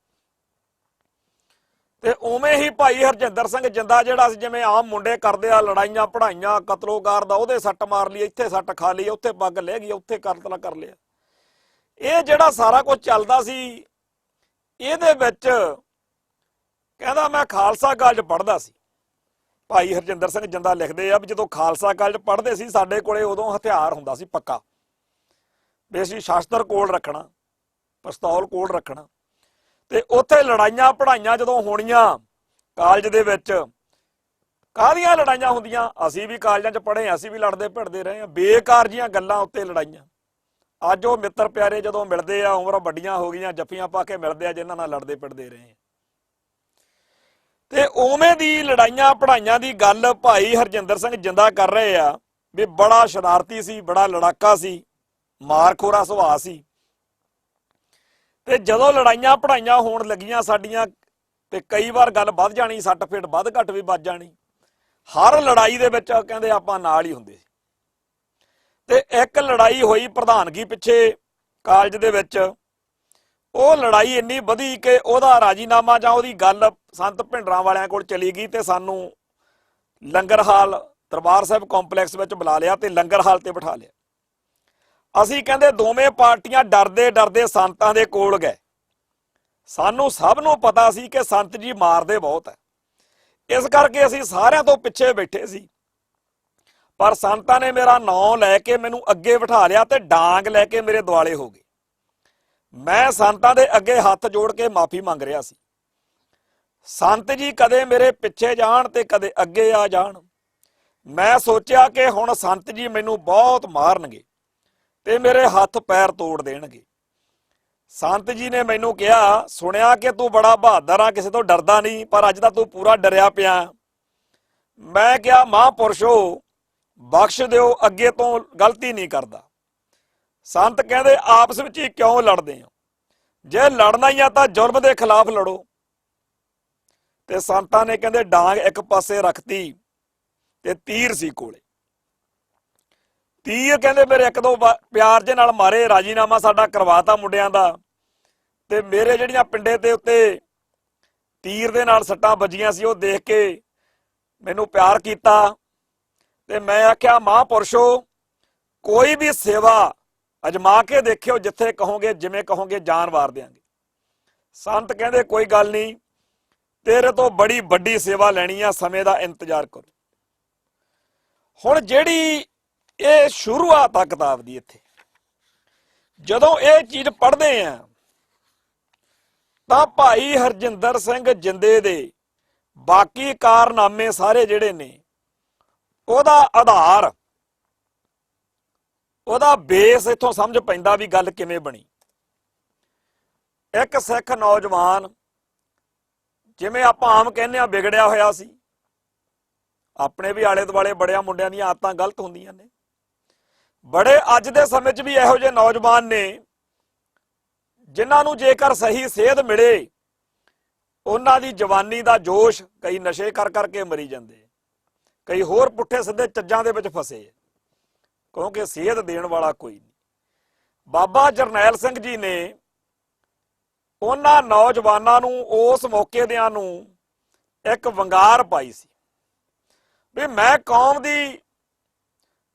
ਤੇ ਉਵੇਂ ਹੀ ਭਾਈ ਹਰਜਿੰਦਰ ਸਿੰਘ ਜਿੰਦਾ ਜਿਹੜਾ ਸੀ ਜਿਵੇਂ ਆਮ ਮੁੰਡੇ ਕਰਦੇ ਆ, ਲੜਾਈਆਂ ਪੜਾਈਆਂ ਕਤਲੋਗਾਰ ਦਾ, ਉਹਦੇ ਸੱਟ ਮਾਰ ਲਈ, ਇੱਥੇ ਸੱਟ ਖਾ ਲਈ, ਉੱਥੇ ਪੱਗ ਲੈ ਗਈ, ਉੱਥੇ ਕਤਲ ਕਰ ਲਿਆ, ਇਹ ਜਿਹੜਾ ਸਾਰਾ ਕੁਝ ਚੱਲਦਾ ਸੀ, ਇਹਦੇ ਵਿੱਚ ਕਹਿੰਦਾ ਮੈਂ ਖਾਲਸਾ ਕਾਲਜ ਪੜ੍ਹਦਾ ਸੀ। ਭਾਈ ਹਰਜਿੰਦਰ ਸਿੰਘ ਜਿੰਦਾ ਲਿਖਦੇ ਆ ਵੀ ਜਦੋਂ ਖਾਲਸਾ ਕਾਲਜ ਪੜ੍ਹਦੇ ਸੀ, ਸਾਡੇ ਕੋਲੇ ਉਦੋਂ ਹਥਿਆਰ ਹੁੰਦਾ ਸੀ ਪੱਕਾ, ਵੀ ਅਸੀਂ ਸ਼ਸਤਰ ਕੋਲ ਰੱਖਣਾ, ਪਿਸਤੌਲ ਕੋਲ ਰੱਖਣਾ, ਤੇ ਉੱਥੇ ਲੜਾਈਆਂ ਪੜਾਈਆਂ ਜਦੋਂ ਹੋਣੀਆਂ ਕਾਲਜ ਦੇ ਵਿੱਚ, ਕਾਹਦੀਆਂ ਲੜਾਈਆਂ ਹੁੰਦੀਆਂ, ਅਸੀਂ ਵੀ ਕਾਲਜਾਂ 'ਚ ਪੜ੍ਹੇ, ਅਸੀਂ ਵੀ ਲੜਦੇ ਭਿੜਦੇ ਰਹੇ ਹਾਂ, ਬੇਕਾਰ ਜੀਆਂ ਗੱਲਾਂ ਉੱਤੇ ਲੜਾਈਆਂ। ਅੱਜ ਉਹ ਮਿੱਤਰ ਪਿਆਰੇ ਜਦੋਂ ਮਿਲਦੇ ਆ, ਉਮਰਾਂ ਵੱਡੀਆਂ ਹੋ ਗਈਆਂ, ਜੱਫੀਆਂ ਪਾ ਕੇ ਮਿਲਦੇ ਆ, ਜਿਨ੍ਹਾਂ ਨਾਲ ਲੜਦੇ ਭਿੜਦੇ ਰਹੇ, ਤੇ ਉਵੇਂ ਦੀ ਲੜਾਈਆਂ ਪੜਾਈਆਂ ਦੀ ਗੱਲ ਭਾਈ ਹਰਜਿੰਦਰ ਸਿੰਘ ਜਿੰਦਾ ਕਰ ਰਹੇ ਆ ਵੀ ਬੜਾ ਸ਼ਰਾਰਤੀ ਸੀ, ਬੜਾ ਲੜਾਕਾ ਸੀ, ਮਾਰਖੋਰਾ ਸੁਭਾਅ ਸੀ। ਤੇ ਜਦੋਂ ਲੜਾਈਆਂ ਪੜਾਈਆਂ ਹੋਣ ਲੱਗੀਆਂ ਸਾਡੀਆਂ, ਤੇ ਕਈ ਵਾਰ ਗੱਲ ਵੱਧ ਜਾਣੀ, ਸੱਟ ਫੇਟ ਵੱਧ ਘੱਟ ਵੀ ਵੱਜ ਜਾਣੀ, ਹਰ ਲੜਾਈ ਦੇ ਵਿੱਚ ਕਹਿੰਦੇ ਆਪਾਂ ਨਾਲ ਹੀ ਹੁੰਦੇ ਸੀ। ਤੇ ਇੱਕ ਲੜਾਈ ਹੋਈ ਪ੍ਰਧਾਨਗੀ ਪਿੱਛੇ ਕਾਲਜ ਦੇ ਵਿੱਚ, ਉਹ ਲੜਾਈ ਇੰਨੀ ਵਧੀ ਕਿ ਉਹਦਾ ਰਾਜੀਨਾਮਾ ਜਾਂ ਉਹਦੀ ਗੱਲ ਸੰਤ ਭਿੰਡਰਾਂ ਵਾਲਿਆਂ ਕੋਲ ਚਲੀ ਗਈ, ਤੇ ਸਾਨੂੰ ਲੰਗਰ ਹਾਲ ਦਰਬਾਰ ਸਾਹਿਬ ਕੰਪਲੈਕਸ ਵਿੱਚ ਬੁਲਾ ਲਿਆ ਤੇ ਲੰਗਰ ਹਾਲ ਤੇ ਬਿਠਾ ਲਿਆ। ਅਸੀਂ ਕਹਿੰਦੇ ਦੋਵੇਂ ਪਾਰਟੀਆਂ ਡਰਦੇ ਡਰਦੇ ਸੰਤਾਂ ਦੇ ਕੋਲ ਗਏ। ਸਾਨੂੰ ਸਭ ਨੂੰ ਪਤਾ ਸੀ ਕਿ ਸੰਤ ਜੀ ਮਾਰਦੇ ਬਹੁਤ ਹੈ, ਇਸ ਕਰਕੇ ਅਸੀਂ ਸਾਰਿਆਂ ਤੋਂ ਪਿੱਛੇ ਬੈਠੇ ਸੀ, ਪਰ ਸੰਤਾਂ ਨੇ ਮੇਰਾ ਨਾਂ ਲੈ ਕੇ ਮੈਨੂੰ ਅੱਗੇ ਬਿਠਾ ਲਿਆ ਤੇ ਡਾਂਗ ਲੈ ਕੇ ਮੇਰੇ ਦੁਆਲੇ ਹੋ ਗਏ। ਮੈਂ ਸੰਤਾਂ ਦੇ ਅੱਗੇ ਹੱਥ ਜੋੜ ਕੇ ਮਾਫੀ ਮੰਗ ਰਿਹਾ ਸੀ। ਸੰਤ ਜੀ ਕਦੇ ਮੇਰੇ ਪਿੱਛੇ ਜਾਣ ਤੇ ਕਦੇ ਅੱਗੇ ਆ ਜਾਣ। ਮੈਂ ਸੋਚਿਆ ਕਿ ਹੁਣ ਸੰਤ ਜੀ ਮੈਨੂੰ ਬਹੁਤ ਮਾਰਨਗੇ ਤੇ ਮੇਰੇ ਹੱਥ ਪੈਰ ਤੋੜ ਦੇਣਗੇ। ਸੰਤ ਜੀ ਨੇ ਮੈਨੂੰ ਕਿਹਾ, ਸੁਣਿਆ ਕਿ ਤੂੰ ਬੜਾ ਬਹਾਦਰ ਆ, ਕਿਸੇ ਤੋਂ ਡਰਦਾ ਨਹੀਂ, ਪਰ ਅੱਜ ਤਾਂ ਤੂੰ ਪੂਰਾ ਡਰਿਆ ਪਿਆ। ਮੈਂ ਕਿਹਾ, ਮਹਾਂਪੁਰਸ਼ੋ ਬਖਸ਼ ਦਿਓ, ਅੱਗੇ ਤੋਂ ਗਲਤੀ ਨਹੀਂ ਕਰਦਾ। ਸੰਤ ਕਹਿੰਦੇ, ਆਪਸ ਵਿੱਚ ਹੀ ਕਿਉਂ ਲੜਦੇ ਹੋ? ਜੇ ਲੜਨਾ ਹੀ ਆ ਤਾਂ ਜ਼ੁਲਮ ਦੇ ਖਿਲਾਫ ਲੜੋ। ਤੇ ਸੰਤਾਂ ਨੇ ਕਹਿੰਦੇ ਡਾਂਗ ਇੱਕ ਪਾਸੇ ਰੱਖਤੀ ਤੇ ਤੀਰ ਸੀ ਕੋਲੇ। ਤੀਰ ਕਹਿੰਦੇ ਮੇਰੇ ਇੱਕ ਦੋ ਪਿਆਰ ਜੇ ਨਾਲ ਮਾਰੇ, ਰਾਜੀਨਾਮਾ ਸਾਡਾ ਕਰਵਾਤਾ ਮੁੰਡਿਆਂ ਦਾ, ਤੇ ਮੇਰੇ ਜਿਹੜੀਆਂ ਪਿੰਡੇ ਦੇ ਉੱਤੇ ਤੀਰ ਦੇ ਨਾਲ ਸੱਟਾਂ ਵੱਜੀਆਂ ਸੀ ਉਹ ਦੇਖ ਕੇ ਮੈਨੂੰ ਪਿਆਰ ਕੀਤਾ। ਤੇ ਮੈਂ ਆਖਿਆ ਮਹਾਂਪੁਰਸ਼ੋ ਕੋਈ ਵੀ ਸੇਵਾ ਅਜਮਾ ਕੇ ਦੇਖਿਓ, ਜਿੱਥੇ ਕਹੋਗੇ ਜਿਵੇਂ ਕਹੋਗੇ ਜਾਨ ਵਾਰ ਦਿਆਂਗੇ। ਸੰਤ ਕਹਿੰਦੇ ਕੋਈ ਗੱਲ ਨਹੀਂ, ਤੇਰੇ ਤੋਂ ਬੜੀ ਵੱਡੀ ਸੇਵਾ ਲੈਣੀ ਆ, ਸਮੇਂ ਦਾ ਇੰਤਜ਼ਾਰ ਕਰੋ। ਹੁਣ ਜਿਹੜੀ ਇਹ ਸ਼ੁਰੂਆਤ ਆ ਕਿਤਾਬ ਦੀ, ਇੱਥੇ ਜਦੋਂ ਇਹ ਚੀਜ਼ ਪੜ੍ਹਦੇ ਆ ਤਾਂ ਭਾਈ ਹਰਜਿੰਦਰ ਸਿੰਘ ਜਿੰਦੇ ਦੇ ਬਾਕੀ ਕਾਰਨਾਮੇ ਸਾਰੇ ਜਿਹੜੇ ਨੇ, ਉਹਦਾ ਆਧਾਰ, ਉਹਦਾ ਬੇਸ ਇੱਥੋਂ ਸਮਝ ਪੈਂਦਾ ਵੀ ਗੱਲ ਕਿਵੇਂ ਬਣੀ। ਇੱਕ ਸਿੱਖ ਨੌਜਵਾਨ, ਜਿਵੇਂ ਆਪਾਂ ਆਮ ਕਹਿੰਦੇ ਆ ਵਿਗੜਿਆ ਹੋਇਆ ਸੀ, ਆਪਣੇ ਵੀ ਆਲੇ ਦੁਆਲੇ ਬੜਿਆਂ ਮੁੰਡਿਆਂ ਦੀਆਂ ਆਦਤਾਂ ਗਲਤ ਹੁੰਦੀਆਂ ਨੇ, ਬੜੇ ਅੱਜ ਦੇ ਸਮੇਂ 'ਚ ਵੀ ਇਹੋ ਜਿਹੇ ਨੌਜਵਾਨ ਨੇ ਜਿਨ੍ਹਾਂ ਨੂੰ ਜੇਕਰ ਸਹੀ ਸੇਧ ਮਿਲੇ, ਉਹਨਾਂ ਦੀ ਜਵਾਨੀ ਦਾ ਜੋਸ਼, ਕਈ ਨਸ਼ੇ ਕਰ ਕਰਕੇ ਮਰੀ ਜਾਂਦੇ, ਕਈ ਹੋਰ ਪੁੱਠੇ ਸਿੱਧੇ ਚੱਜਾਂ ਦੇ ਵਿੱਚ ਫਸੇ, ਕਿਉਂਕਿ ਸੇਧ ਦੇਣ ਵਾਲਾ ਕੋਈ ਨਹੀਂ। ਬਾਬਾ ਜਰਨੈਲ ਸਿੰਘ ਜੀ ਨੇ ਉਹਨਾਂ ਨੌਜਵਾਨਾਂ ਨੂੰ ਉਸ ਮੌਕੇ ਦਿਆਂ ਨੂੰ ਇੱਕ ਵੰਗਾਰ ਪਾਈ ਸੀ ਵੀ ਮੈਂ ਕੌਮ ਦੀ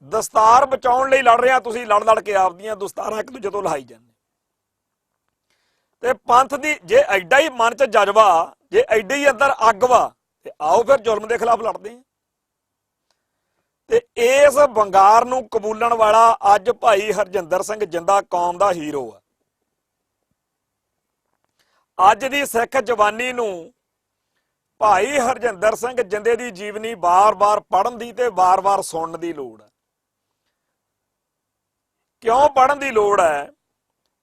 ਦਸਤਾਰ ਬਚਾਉਣ ਲਈ ਲੜ ਰਿਹਾ, ਤੁਸੀਂ ਲੜ ਲੜ ਕੇ ਆਪਦੀਆਂ ਦਸਤਾਰਾਂ ਇੱਕ ਦੂਜੇ ਤੋਂ ਲਹਾਈ ਜਾਂਦੇ। ਤੇ ਪੰਥ ਦੀ ਜੇ ਐਡਾ ਹੀ ਮਨ 'ਚ ਜਜ਼ਬਾ, ਜੇ ਐਡੀ ਹੀ ਅੰਦਰ ਅੱਗ ਵਾ, ਤੇ ਆਓ ਫਿਰ ਜ਼ੁਲਮ ਦੇ ਖਿਲਾਫ ਲੜਦੇ ਹਾਂ। ਤੇ ਇਸ ਵੰਗਾਰ ਨੂੰ ਕਬੂਲਣ ਵਾਲਾ ਅੱਜ ਭਾਈ ਹਰਜਿੰਦਰ ਸਿੰਘ ਜਿੰਦਾ ਕੌਮ ਦਾ ਹੀਰੋ ਆ। ਅੱਜ ਦੀ ਸਿੱਖ ਜਵਾਨੀ ਨੂੰ ਭਾਈ ਹਰਜਿੰਦਰ ਸਿੰਘ ਜਿੰਦੇ ਦੀ ਜੀਵਨੀ ਬਾਰ-ਬਾਰ ਪੜ੍ਹਨ ਦੀ ਤੇ ਬਾਰ-ਬਾਰ ਸੁਣਨ ਦੀ ਲੋੜ ਹੈ। ਕਿਉਂ ਪੜ੍ਹਨ ਦੀ ਲੋੜ ਹੈ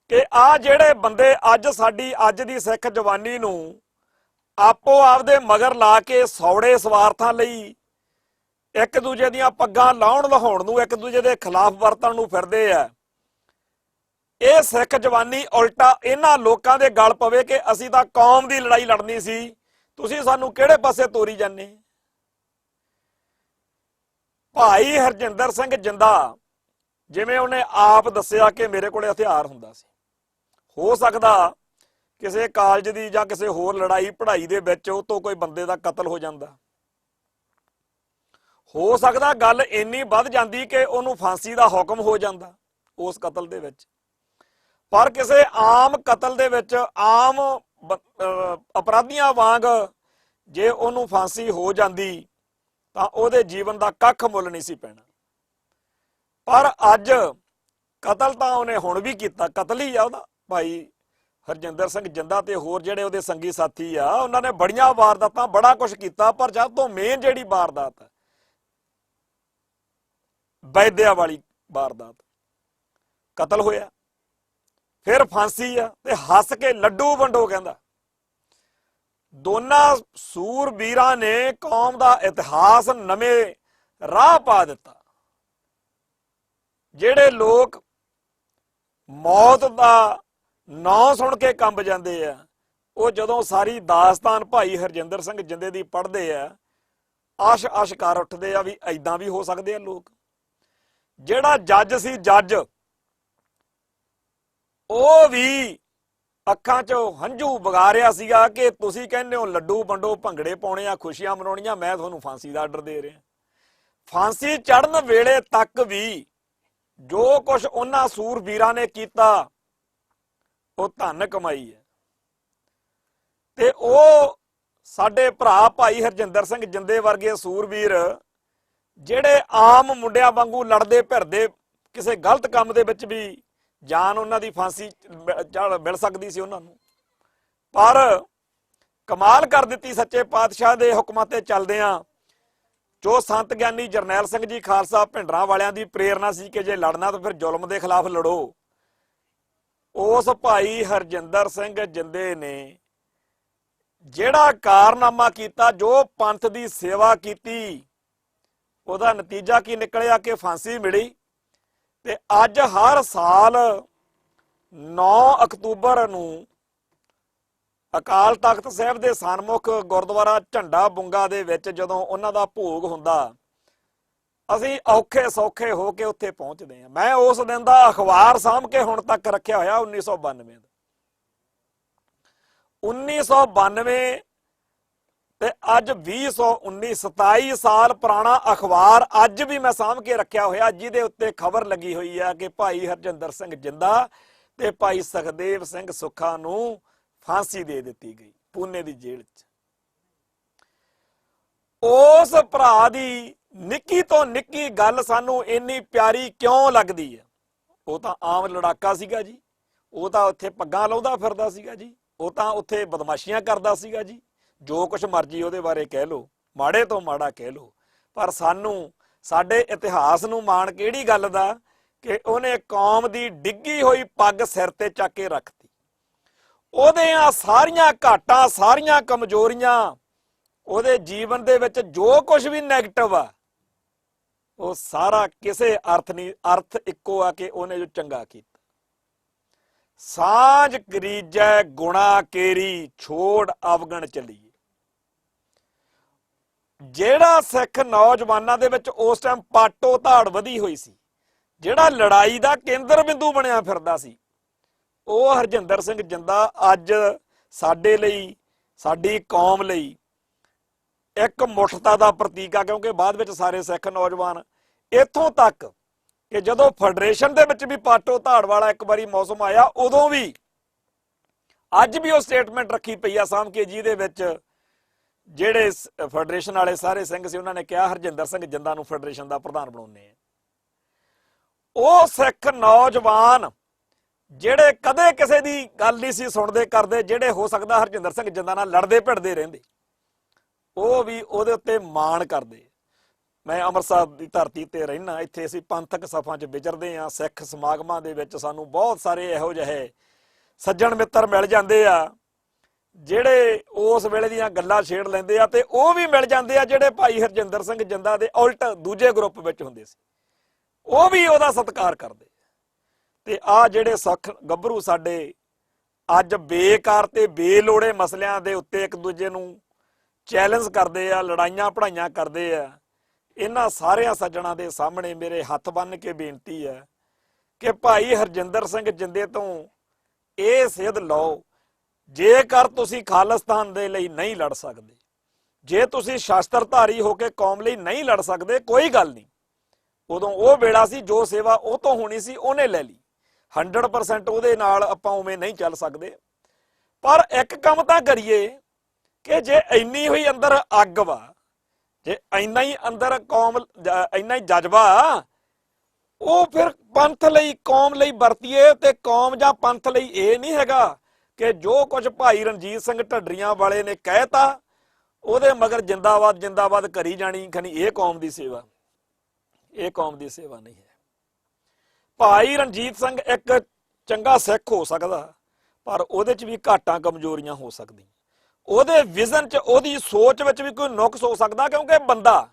ਕਿ ਆ ਜਿਹੜੇ ਬੰਦੇ ਅੱਜ ਦੀ ਸਿੱਖ ਜਵਾਨੀ ਨੂੰ ਆਪੋ ਆਪਦੇ ਮਗਰ ਲਾ ਕੇ ਸੌੜੇ ਸਵਾਰਥਾਂ ਲਈ ਇੱਕ ਦੂਜੇ ਦੀਆਂ ਪੱਗਾਂ ਲਾਉਣ ਲਹਾਉਣ ਨੂੰ, ਇੱਕ ਦੂਜੇ ਦੇ ਖਿਲਾਫ ਵਰਤਣ ਨੂੰ ਫਿਰਦੇ ਆ, ਇਹ ਸਿੱਖ ਜਵਾਨੀ ਉਲਟਾ ਇਹਨਾਂ ਲੋਕਾਂ ਦੇ ਗਲ ਪਵੇ ਕਿ ਅਸੀਂ ਤਾਂ ਕੌਮ ਦੀ ਲੜਾਈ ਲੜਨੀ ਸੀ, ਤੁਸੀਂ ਸਾਨੂੰ ਕਿਹੜੇ ਪਾਸੇ ਤੋਰੀ ਜਾਂਦੇ। ਭਾਈ ਹਰਜਿੰਦਰ ਸਿੰਘ ਜਿੰਦਾ, ਜਿਵੇਂ ਉਹਨੇ ਆਪ ਦੱਸਿਆ ਕਿ ਮੇਰੇ ਕੋਲੇ ਹਥਿਆਰ ਹੁੰਦਾ ਸੀ, ਹੋ ਸਕਦਾ ਕਿਸੇ ਕਾਲਜ ਦੀ ਜਾਂ ਕਿਸੇ ਹੋਰ ਲੜਾਈ ਪੜ੍ਹਾਈ ਦੇ ਵਿੱਚ ਉਹ ਤੋਂ ਕੋਈ ਬੰਦੇ ਦਾ ਕਤਲ ਹੋ ਜਾਂਦਾ, ਹੋ ਸਕਦਾ ਗੱਲ ਇੰਨੀ ਵੱਧ ਜਾਂਦੀ ਕਿ ਉਹਨੂੰ ਫਾਂਸੀ ਦਾ ਹੁਕਮ ਹੋ ਜਾਂਦਾ ਉਸ ਕਤਲ ਦੇ ਵਿੱਚ। ਪਰ ਕਿਸੇ ਆਮ ਕਤਲ ਦੇ ਵਿੱਚ, ਆਮ ਅਪਰਾਧੀਆਂ ਵਾਂਗ ਜੇ ਉਹਨੂੰ ਫਾਂਸੀ ਹੋ ਜਾਂਦੀ ਤਾਂ ਉਹਦੇ ਜੀਵਨ ਦਾ ਕੱਖ ਮੁੱਲ ਨਹੀਂ ਸੀ ਪੈਣਾ। ਪਰ ਅੱਜ ਕਤਲ ਤਾਂ ਉਹਨੇ ਹੁਣ ਵੀ ਕੀਤਾ, ਕਤਲ ਹੀ ਆ ਉਹਦਾ। ਭਾਈ ਹਰਜਿੰਦਰ ਸਿੰਘ ਜਿੰਦਾ ਤੇ ਹੋਰ ਜਿਹੜੇ ਉਹਦੇ ਸੰਗੀ ਸਾਥੀ ਆ, ਉਹਨਾਂ ਨੇ ਬੜੀਆਂ ਵਾਰਦਾਤਾਂ, ਬੜਾ ਕੁਛ ਕੀਤਾ, ਪਰ ਜਦ ਤੋਂ ਮੇਨ ਜਿਹੜੀ ਵਾਰਦਾਤ ਹੈ, ਵੈਦਿਆ ਵਾਲੀ ਵਾਰਦਾਤ, ਕਤਲ ਹੋਇਆ, ਫਿਰ ਫਾਂਸੀ ਆ, ਤੇ ਹੱਸ ਕੇ ਲੱਡੂ ਵੰਡੋ ਕਹਿੰਦਾ। ਦੋਨਾਂ ਸੂਰਬੀਰਾਂ ਨੇ ਕੌਮ ਦਾ ਇਤਿਹਾਸ ਨਵੇਂ ਰਾਹ ਪਾ ਦਿੱਤਾ। ਜਿਹੜੇ ਲੋਕ ਮੌਤ ਦਾ ਨਾਂ ਸੁਣ ਕੇ ਕੰਬ ਜਾਂਦੇ ਆ, ਉਹ ਜਦੋਂ ਸਾਰੀ ਦਾਸਤਾਨ ਭਾਈ ਹਰਜਿੰਦਰ ਸਿੰਘ ਜਿੰਦੇ ਦੀ ਪੜ੍ਹਦੇ ਆ, ਅਸ਼ ਕਰ ਉੱਠਦੇ ਆ ਵੀ ਐਦਾਂ ਵੀ ਹੋ ਸਕਦੇ ਆ ਲੋਕ। ਜਿਹੜਾ ਜੱਜ ਸੀ, ਜੱਜ, ਉਹ ਵੀ ਅੱਖਾਂ 'ਚੋਂ ਹੰਝੂ ਵਗਾ ਰਿਹਾ ਸੀਗਾ ਕਿ ਤੁਸੀਂ ਕਹਿੰਦੇ ਹੋ ਲੱਡੂ ਵੰਡੋ, ਭੰਗੜੇ ਪਾਉਣੇ ਆ, ਖੁਸ਼ੀਆਂ ਮਨਾਉਣੀਆਂ, ਮੈਂ ਤੁਹਾਨੂੰ ਫਾਂਸੀ ਦਾ ਆਰਡਰ ਦੇ ਰਿਹਾ। ਫਾਂਸੀ ਚੜ੍ਹਨ ਵੇਲੇ ਤੱਕ ਵੀ ਜੋ ਕੁਝ ਉਹਨਾਂ ਸੂਰਬੀਰਾਂ ਨੇ ਕੀਤਾ, ਉਹ ਧਨ ਕਮਾਈ ਹੈ। ਤੇ ਉਹ ਸਾਡੇ ਭਰਾ ਭਾਈ ਹਰਜਿੰਦਰ ਸਿੰਘ ਜਿੰਦੇ ਵਰਗੇ ਸੂਰਬੀਰ, ਜਿਹੜੇ ਆਮ ਮੁੰਡਿਆਂ ਵਾਂਗੂ ਲੜਦੇ ਫਿਰਦੇ, ਕਿਸੇ ਗਲਤ ਕੰਮ ਦੇ ਵਿੱਚ ਵੀ ਜਾਨ ਉਹਨਾਂ ਦੀ ਫਾਂਸੀ ਮਿਲ ਸਕਦੀ ਸੀ ਉਹਨਾਂ ਨੂੰ, ਪਰ ਕਮਾਲ ਕਰ ਦਿੱਤੀ ਸੱਚੇ ਪਾਤਸ਼ਾਹ ਦੇ ਹੁਕਮਾਂ ਤੇ ਚੱਲਦਿਆਂ। ਜੋ ਸੰਤ ਗਿਆਨੀ ਜਰਨੈਲ ਸਿੰਘ ਜੀ ਖਾਲਸਾ ਭਿੰਡਰਾਂ ਵਾਲਿਆਂ ਦੀ ਪ੍ਰੇਰਨਾ ਸੀ ਕਿ ਜੇ ਲੜਨਾ ਤਾਂ ਫਿਰ ਜ਼ੁਲਮ ਦੇ ਖਿਲਾਫ ਲੜੋ, ਉਸ ਭਾਈ ਹਰਜਿੰਦਰ ਸਿੰਘ ਜਿੰਦੇ ਨੇ ਜਿਹੜਾ ਕਾਰਨਾਮਾ ਕੀਤਾ, ਜੋ ਪੰਥ ਦੀ ਸੇਵਾ ਕੀਤੀ, ਉਹਦਾ ਨਤੀਜਾ ਕੀ ਨਿਕਲਿਆ ਕਿ ਫਾਂਸੀ ਮਿਲੀ। ਤੇ ਅੱਜ ਹਰ ਸਾਲ 9 ਅਕਤੂਬਰ ਨੂੰ ਅਕਾਲ ਤਖਤ ਸਾਹਿਬ ਦੇ ਸਨਮੁਖ ਗੁਰਦੁਆਰਾ ਝੰਡਾ ਬੁੰਗਾ ਦੇ ਵਿੱਚ ਜਦੋਂ ਉਹਨਾਂ ਦਾ ਭੋਗ ਹੁੰਦਾ, ਅਸੀਂ ਔਖੇ ਸੌਖੇ ਹੋ ਕੇ ਉੱਥੇ ਪਹੁੰਚਦੇ ਹਾਂ। ਮੈਂ ਉਸ ਦਿਨ ਦਾ ਅਖਬਾਰ ਸਾਂਭ ਕੇ ਹੁਣ ਤੱਕ ਰੱਖਿਆ ਹੋਇਆ 1992 ਦਾ। 1992 ਤੇ ਅੱਜ 2019, 27 ਸਾਲ ਪੁਰਾਣਾ ਅਖਬਾਰ ਅੱਜ ਵੀ ਮੈਂ ਸਾਂਭ ਕੇ ਰੱਖਿਆ ਹੋਇਆ, ਜਿਹਦੇ ਉੱਤੇ ਖਬਰ ਲੱਗੀ ਹੋਈ ਆ ਕਿ ਭਾਈ ਹਰਜਿੰਦਰ ਸਿੰਘ ਜਿੰਦਾ ਤੇ ਭਾਈ ਸੁਖਦੇਵ ਸਿੰਘ ਸੁੱਖਾ ਨੂੰ ਫਾਂਸੀ ਦੇ ਦਿੱਤੀ ਗਈ ਪੂਨੇ ਦੀ ਜੇਲ੍ਹ 'ਚ। ਉਸ ਭਰਾ ਦੀ ਨਿੱਕੀ ਤੋਂ ਨਿੱਕੀ ਗੱਲ ਸਾਨੂੰ ਇੰਨੀ ਪਿਆਰੀ ਕਿਉਂ ਲੱਗਦੀ ਹੈ? ਉਹ ਤਾਂ ਆਮ ਲੜਾਕਾ ਸੀਗਾ ਜੀ, ਉਹ ਤਾਂ ਉੱਥੇ ਪੱਗਾਂ ਲਾਉਂਦਾ ਫਿਰਦਾ ਸੀਗਾ ਜੀ, ਉਹ ਤਾਂ ਉੱਥੇ ਬਦਮਾਸ਼ੀਆਂ ਕਰਦਾ ਸੀਗਾ ਜੀ, ਜੋ ਕੁਛ ਮਰਜ਼ੀ ਉਹਦੇ ਬਾਰੇ ਕਹਿ ਲਓ, ਮਾੜੇ ਤੋਂ ਮਾੜਾ ਕਹਿ ਲਓ, ਪਰ ਸਾਨੂੰ ਸਾਡੇ ਇਤਿਹਾਸ ਨੂੰ ਮਾਣ ਕਿਹੜੀ ਗੱਲ ਦਾ ਕਿ ਉਹਨੇ ਕੌਮ ਦੀ ਡਿੱਗੀ ਹੋਈ ਪੱਗ ਸਿਰ ਤੇ ਚੱਕ ਕੇ ਰੱਖਤੀ। ਉਹਦੀਆਂ ਸਾਰੀਆਂ ਘਾਟਾਂ, ਸਾਰੀਆਂ ਕਮਜ਼ੋਰੀਆਂ, ਉਹਦੇ ਜੀਵਨ ਦੇ ਵਿੱਚ ਜੋ ਕੁਝ ਵੀ ਨੈਗੇਟਿਵ ਆ, ਉਹ ਸਾਰਾ ਕਿਸੇ ਅਰਥ ਨਹੀਂ, ਅਰਥ ਇੱਕੋ ਆ ਕਿ ਉਹਨੇ ਜੋ ਚੰਗਾ ਕੀਤਾ। ਸਾਂਝ ਕਰੀਜੈ ਗੁਣਾ ਕੇਰੀ, ਛੋੜ ਅਵਗਣ ਚੱਲੀਏ। ਜਿਹੜਾ ਸਿੱਖ ਨੌਜਵਾਨਾਂ ਦੇ ਵਿੱਚ ਉਸ ਟਾਈਮ ਪਾਟੋ ਧਾੜ ਵਧੀ ਹੋਈ ਸੀ, ਜਿਹੜਾ ਲੜਾਈ ਦਾ ਕੇਂਦਰ ਬਿੰਦੂ ਬਣਿਆ ਫਿਰਦਾ ਸੀ, ਉਹ ਹਰਜਿੰਦਰ ਸਿੰਘ ਜਿੰਦਾ ਅੱਜ ਸਾਡੇ ਲਈ, ਸਾਡੀ ਕੌਮ ਲਈ ਇੱਕ ਮੁੱਠਤਾ ਦਾ ਪ੍ਰਤੀਕ ਆ। ਕਿਉਂਕਿ ਬਾਅਦ ਵਿੱਚ ਸਾਰੇ ਸਿੱਖ ਨੌਜਵਾਨ ਇੱਥੋਂ ਤੱਕ ਕਿ ਜਦੋਂ ਫੈਡਰੇਸ਼ਨ ਦੇ ਵਿੱਚ ਵੀ ਪਾਟੋ ਧਾੜ ਵਾਲਾ ਇੱਕ ਵਾਰੀ ਮੌਸਮ ਆਇਆ, ਉਦੋਂ ਵੀ ਅੱਜ ਵੀ ਉਹ ਸਟੇਟਮੈਂਟ ਰੱਖੀ ਪਈ ਆ ਸਾਂਭ ਕੇ, ਜਿਹਦੇ ਵਿੱਚ ਜਿਹੜੇ ਫੈਡਰੇਸ਼ਨ ਵਾਲੇ ਸਾਰੇ ਸਿੰਘ ਸੀ ਉਹਨਾਂ ਨੇ ਕਿਹਾ ਹਰਜਿੰਦਰ ਸਿੰਘ ਜਿੰਦਾ ਨੂੰ ਫੈਡਰੇਸ਼ਨ ਦਾ ਪ੍ਰਧਾਨ ਬਣਾਉਂਦੇ ਆ। ਉਹ ਸਿੱਖ ਨੌਜਵਾਨ ਜਿਹੜੇ ਕਦੇ ਕਿਸੇ ਦੀ ਗੱਲ ਨਹੀਂ ਸੀ ਸੁਣਦੇ ਕਰਦੇ, ਜਿਹੜੇ ਹੋ ਸਕਦਾ ਹਰਜਿੰਦਰ ਸਿੰਘ ਜਿੰਦਾ ਨਾਲ ਲੜਦੇ ਭਿੜਦੇ ਰਹਿੰਦੇ, ਉਹ ਵੀ ਉਹਦੇ ਉੱਤੇ ਮਾਣ ਕਰਦੇ। ਮੈਂ ਅੰਮ੍ਰਿਤਸਰ ਦੀ ਧਰਤੀ ਤੇ ਰਹਿਣਾ, ਇੱਥੇ ਅਸੀਂ ਪੰਥਕ ਸਫਾਂ 'ਚ ਵਿਚਰਦੇ ਹਾਂ, ਸਿੱਖ ਸਮਾਗਮਾਂ ਦੇ ਵਿੱਚ ਸਾਨੂੰ ਬਹੁਤ ਸਾਰੇ ਇਹੋ ਜਿਹੇ ਸੱਜਣ ਮਿੱਤਰ ਮਿਲ ਜਾਂਦੇ ਆ ਜਿਹੜੇ ਉਸ ਵੇਲੇ ਦੀਆਂ ਗੱਲਾਂ ਛੇੜ ਲੈਂਦੇ ਆ, ਤੇ ਉਹ ਵੀ ਮਿਲ ਜਾਂਦੇ ਆ ਜਿਹੜੇ ਭਾਈ ਹਰਜਿੰਦਰ ਸਿੰਘ ਜਿੰਦਾ ਦੇ ਉਲਟ ਦੂਜੇ ਗਰੁੱਪ ਵਿੱਚ ਹੁੰਦੇ ਸੀ, ਉਹ ਵੀ ਉਹਦਾ ਸਤਿਕਾਰ ਕਰਦੇ। ਤੇ ਆ ਜਿਹੜੇ ਸਿੱਖ ਗੱਭਰੂ ਸਾਡੇ ਅੱਜ ਬੇਕਾਰ ਤੇ ਬੇਲੋੜੇ ਮਸਲਿਆਂ ਦੇ ਉੱਤੇ ਇੱਕ ਦੂਜੇ ਨੂੰ ਚੈਲੰਜ ਕਰਦੇ ਆ, ਲੜਾਈਆਂ ਪੜਾਈਆਂ ਕਰਦੇ ਆ, ਇਹਨਾਂ ਸਾਰਿਆਂ ਸੱਜਣਾ ਦੇ ਸਾਹਮਣੇ ਮੇਰੇ ਹੱਥ ਬੰਨ੍ਹ ਕੇ ਬੇਨਤੀ ਹੈ ਕਿ ਭਾਈ ਹਰਜਿੰਦਰ ਸਿੰਘ ਜਿੰਦੇ ਤੋਂ ਇਹ ਸੇਧ ਲਓ, ਜੇਕਰ ਤੁਸੀਂ ਖਾਲਿਸਤਾਨ ਦੇ ਲਈ ਨਹੀਂ ਲੜ ਸਕਦੇ, ਜੇ ਤੁਸੀਂ ਸ਼ਾਸਤਰਧਾਰੀ ਹੋ ਕੇ ਕੌਮ ਲਈ ਨਹੀਂ ਲੜ ਸਕਦੇ, ਕੋਈ ਗੱਲ ਨਹੀਂ। ਉਦੋਂ ਉਹ ਵੇਲਾ ਸੀ, ਜੋ ਸੇਵਾ ਉਹ ਤੋਂ ਹੋਣੀ ਸੀ ਉਹਨੇ ਲੈ ਲਈ, 100% ਉਹਦੇ ਨਾਲ ਆਪਾਂ ਉਵੇਂ ਨਹੀਂ ਚੱਲ ਸਕਦੇ। ਪਰ ਇੱਕ ਕੰਮ ਤਾਂ ਕਰੀਏ ਕਿ ਜੇ ਇੰਨੀ ਹੋਈ ਅੰਦਰ ਅੱਗ ਵਾ, ਜੇ ਇੰਨਾ ਹੀ ਅੰਦਰ ਕੌਮ, ਇੰਨਾ ਹੀ ਜਜ਼ਬਾ, ਉਹ ਫਿਰ ਪੰਥ ਲਈ, ਕੌਮ ਲਈ ਵਰਤੀਏ। ਤੇ ਕੌਮ ਜਾਂ ਪੰਥ ਲਈ ਇਹ ਨਹੀਂ ਹੈਗਾ ਕਿ ਜੋ ਕੁਝ ਭਾਈ ਰਣਜੀਤ ਸਿੰਘ ਢੱਡਰੀਆਂ ਵਾਲੇ ਨੇ ਕਹਿਤਾ ਉਹਦੇ ਮਗਰ ਜਿੰਦਾਬਾਦ ਜਿੰਦਾਬਾਦ ਕਰੀ ਜਾਣੀ, ਖਨੀ ਇਹ ਕੌਮ ਦੀ ਸੇਵਾ, ਇਹ ਕੌਮ ਦੀ ਸੇਵਾ ਨਹੀਂ ਹੈ। ਭਾਈ ਰਣਜੀਤ ਸਿੰਘ ਇੱਕ ਚੰਗਾ ਸਿੱਖ ਹੋ ਸਕਦਾ, ਪਰ ਉਹਦੇ 'ਚ ਵੀ ਘਾਟਾਂ ਕਮਜ਼ੋਰੀਆਂ ਹੋ ਸਕਦੀਆਂ, ਉਹਦੇ ਵਿਜ਼ਨ 'ਚ, ਉਹਦੀ ਸੋਚ ਵਿੱਚ ਵੀ ਕੋਈ ਨੁਕਸ ਹੋ ਸਕਦਾ, ਕਿਉਂਕਿ ਬੰਦਾ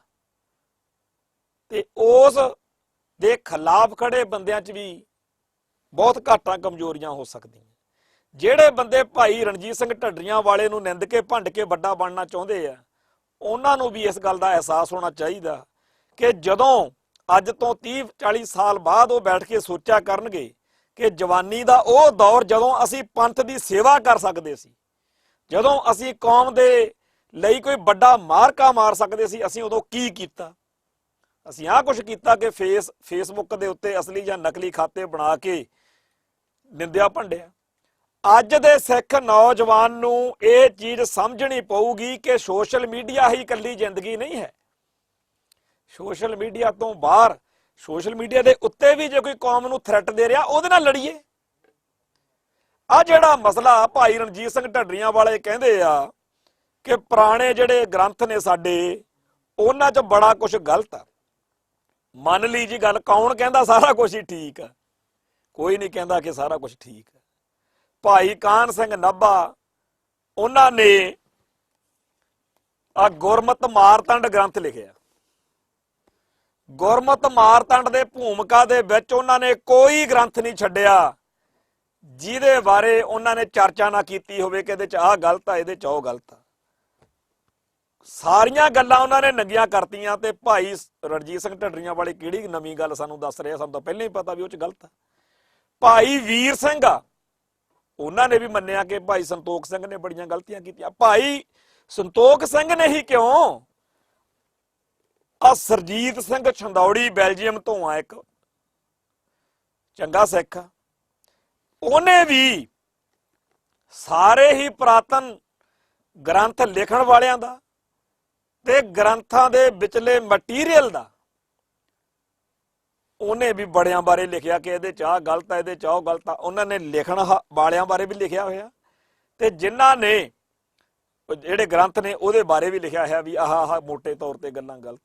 ਤੇ ਉਸ ਦੇ ਖਿਲਾਫ ਖੜੇ ਬੰਦਿਆਂ 'ਚ ਵੀ ਬਹੁਤ ਘਾਟਾਂ ਕਮਜ਼ੋਰੀਆਂ ਹੋ ਸਕਦੀਆਂ। ਜਿਹੜੇ ਬੰਦੇ ਭਾਈ ਰਣਜੀਤ ਸਿੰਘ ਢੱਡਰੀਆਂ ਵਾਲੇ ਨੂੰ ਨਿੰਦ ਕੇ ਭੰਡ ਕੇ ਵੱਡਾ ਬਣਨਾ ਚਾਹੁੰਦੇ ਆ, ਉਹਨਾਂ ਨੂੰ ਵੀ ਇਸ ਗੱਲ ਦਾ ਅਹਿਸਾਸ ਹੋਣਾ ਚਾਹੀਦਾ ਕਿ ਜਦੋਂ ਅੱਜ ਤੋਂ 30-40 ਸਾਲ ਬਾਅਦ ਉਹ ਬੈਠ ਕੇ ਸੋਚਿਆ ਕਰਨਗੇ ਕਿ ਜਵਾਨੀ ਦਾ ਉਹ ਦੌਰ ਜਦੋਂ ਅਸੀਂ ਪੰਥ ਦੀ ਸੇਵਾ ਕਰ ਸਕਦੇ ਸੀ, ਜਦੋਂ ਅਸੀਂ ਕੌਮ ਦੇ ਲਈ ਕੋਈ ਵੱਡਾ ਮਾਰਕਾ ਮਾਰ ਸਕਦੇ ਸੀ, ਅਸੀਂ ਉਦੋਂ ਕੀ ਕੀਤਾ। ਅਸੀਂ ਆਹ ਕੁਛ ਕੀਤਾ ਕਿ ਫੇਸਬੁੱਕ ਦੇ ਉੱਤੇ ਅਸਲੀ ਜਾਂ ਨਕਲੀ ਖਾਤੇ ਬਣਾ ਕੇ ਨਿੰਦਿਆ ਭੰਡਿਆ। ਅੱਜ ਦੇ ਸਿੱਖ ਨੌਜਵਾਨ ਨੂੰ ਇਹ ਚੀਜ਼ ਸਮਝਣੀ ਪਊਗੀ ਕਿ ਸੋਸ਼ਲ ਮੀਡੀਆ ਹੀ ਇਕੱਲੀ ਜ਼ਿੰਦਗੀ ਨਹੀਂ ਹੈ। ਸੋਸ਼ਲ ਮੀਡੀਆ ਤੋਂ ਬਾਹਰ, ਸੋਸ਼ਲ ਮੀਡੀਆ ਦੇ ਉੱਤੇ ਵੀ ਜੇ ਕੋਈ ਕੌਮ ਨੂੰ ਥ੍ਰੈਟ ਦੇ ਰਿਹਾ, ਉਹਦੇ ਨਾਲ ਲੜੀਏ। ਆ ਜਿਹੜਾ ਮਸਲਾ ਭਾਈ ਰਣਜੀਤ ਸਿੰਘ ਢੱਡਰੀਆਂ ਵਾਲੇ ਕਹਿੰਦੇ ਆ ਕਿ ਪੁਰਾਣੇ ਜਿਹੜੇ ਗ੍ਰੰਥ ਨੇ ਸਾਡੇ, ਉਹਨਾਂ 'ਚ ਬੜਾ ਕੁਝ ਗਲਤ ਆ, ਮੰਨ ਲਈ ਜੀ ਗੱਲ। ਕੌਣ ਕਹਿੰਦਾ ਸਾਰਾ ਕੁਝ ਹੀ ਠੀਕ ਆ? ਕੋਈ ਨਹੀਂ ਕਹਿੰਦਾ ਕਿ ਸਾਰਾ ਕੁਝ ਠੀਕ ਆ। ਭਾਈ ਕਾਹਨ ਸਿੰਘ ਨਾਭਾ, ਉਹਨਾਂ ਨੇ ਆ ਗੁਰਮਤ ਮਾਰਤੰਡ ਗ੍ਰੰਥ ਲਿਖਿਆ। ਗੁਰਮਤ ਮਾਰਤੰਡ ਦੇ ਭੂਮਿਕਾ ਦੇ ਵਿੱਚ ਉਹਨਾਂ ਨੇ ਕੋਈ ਗ੍ਰੰਥ ਨਹੀਂ ਛੱਡਿਆ ਜਿਹਦੇ ਬਾਰੇ ਉਹਨਾਂ ਨੇ ਚਰਚਾ ਨਾ ਕੀਤੀ ਹੋਵੇ ਕਿ ਇਹਦੇ 'ਚ ਆਹ ਗਲਤ ਆ, ਇਹਦੇ 'ਚ ਉਹ ਗਲਤ ਆ। ਸਾਰੀਆਂ ਗੱਲਾਂ ਉਹਨਾਂ ਨੇ ਨੰਗੀਆਂ ਕਰਤੀਆਂ ਤੇ ਭਾਈ ਰਣਜੀਤ ਸਿੰਘ ਢੱਡਰੀਆਂ ਵਾਲੇ ਕਿਹੜੀ ਨਵੀਂ ਗੱਲ ਸਾਨੂੰ ਦੱਸ ਰਿਹਾ, ਸਾਨੂੰ ਤਾਂ ਪਹਿਲਾਂ ਹੀ ਪਤਾ ਵੀ ਉਹ ਚ ਗਲਤ ਆ। ਭਾਈ ਵੀਰ ਸਿੰਘ ਆ, ਉਹਨਾਂ ਨੇ ਵੀ ਮੰਨਿਆ ਕਿ ਭਾਈ ਸੰਤੋਖ ਸਿੰਘ ਨੇ ਬੜੀਆਂ ਗਲਤੀਆਂ ਕੀਤੀਆਂ। ਭਾਈ ਸੰਤੋਖ ਸਿੰਘ ਨੇ ਹੀ ਕਿਉਂ, ਆ ਸਰਜੀਤ ਸਿੰਘ ਛੰਦੌੜੀ ਬੈਲਜੀਅਮ ਤੋਂ ਆ, ਇੱਕ ਚੰਗਾ ਸਿੱਖ, ਉਹਨੇ ਵੀ ਸਾਰੇ ਹੀ ਪੁਰਾਤਨ ਗ੍ਰੰਥ ਲਿਖਣ ਵਾਲਿਆਂ ਦਾ ਤੇ ਗ੍ਰੰਥਾਂ ਦੇ ਵਿਚਲੇ ਮਟੀਰੀਅਲ ਦਾ ਉਹਨੇ ਵੀ ਬੜਿਆਂ ਬਾਰੇ ਲਿਖਿਆ ਕਿ ਇਹਦੇ ਚ ਆਹ ਗਲਤ ਆ, ਇਹਦੇ ਚ ਆਹ ਗਲਤ ਆ। ਉਹਨਾਂ ਨੇ ਲਿਖਣ ਵਾਲਿਆਂ ਬਾਰੇ ਵੀ ਲਿਖਿਆ ਹੋਇਆ ਤੇ ਜਿਨ੍ਹਾਂ ਨੇ ਜਿਹੜੇ ਗ੍ਰੰਥ ਨੇ ਉਹਦੇ ਬਾਰੇ ਵੀ ਲਿਖਿਆ ਹੋਇਆ ਵੀ ਆਹ ਮੋਟੇ ਤੌਰ ਤੇ ਗੱਲਾਂ ਗਲਤ।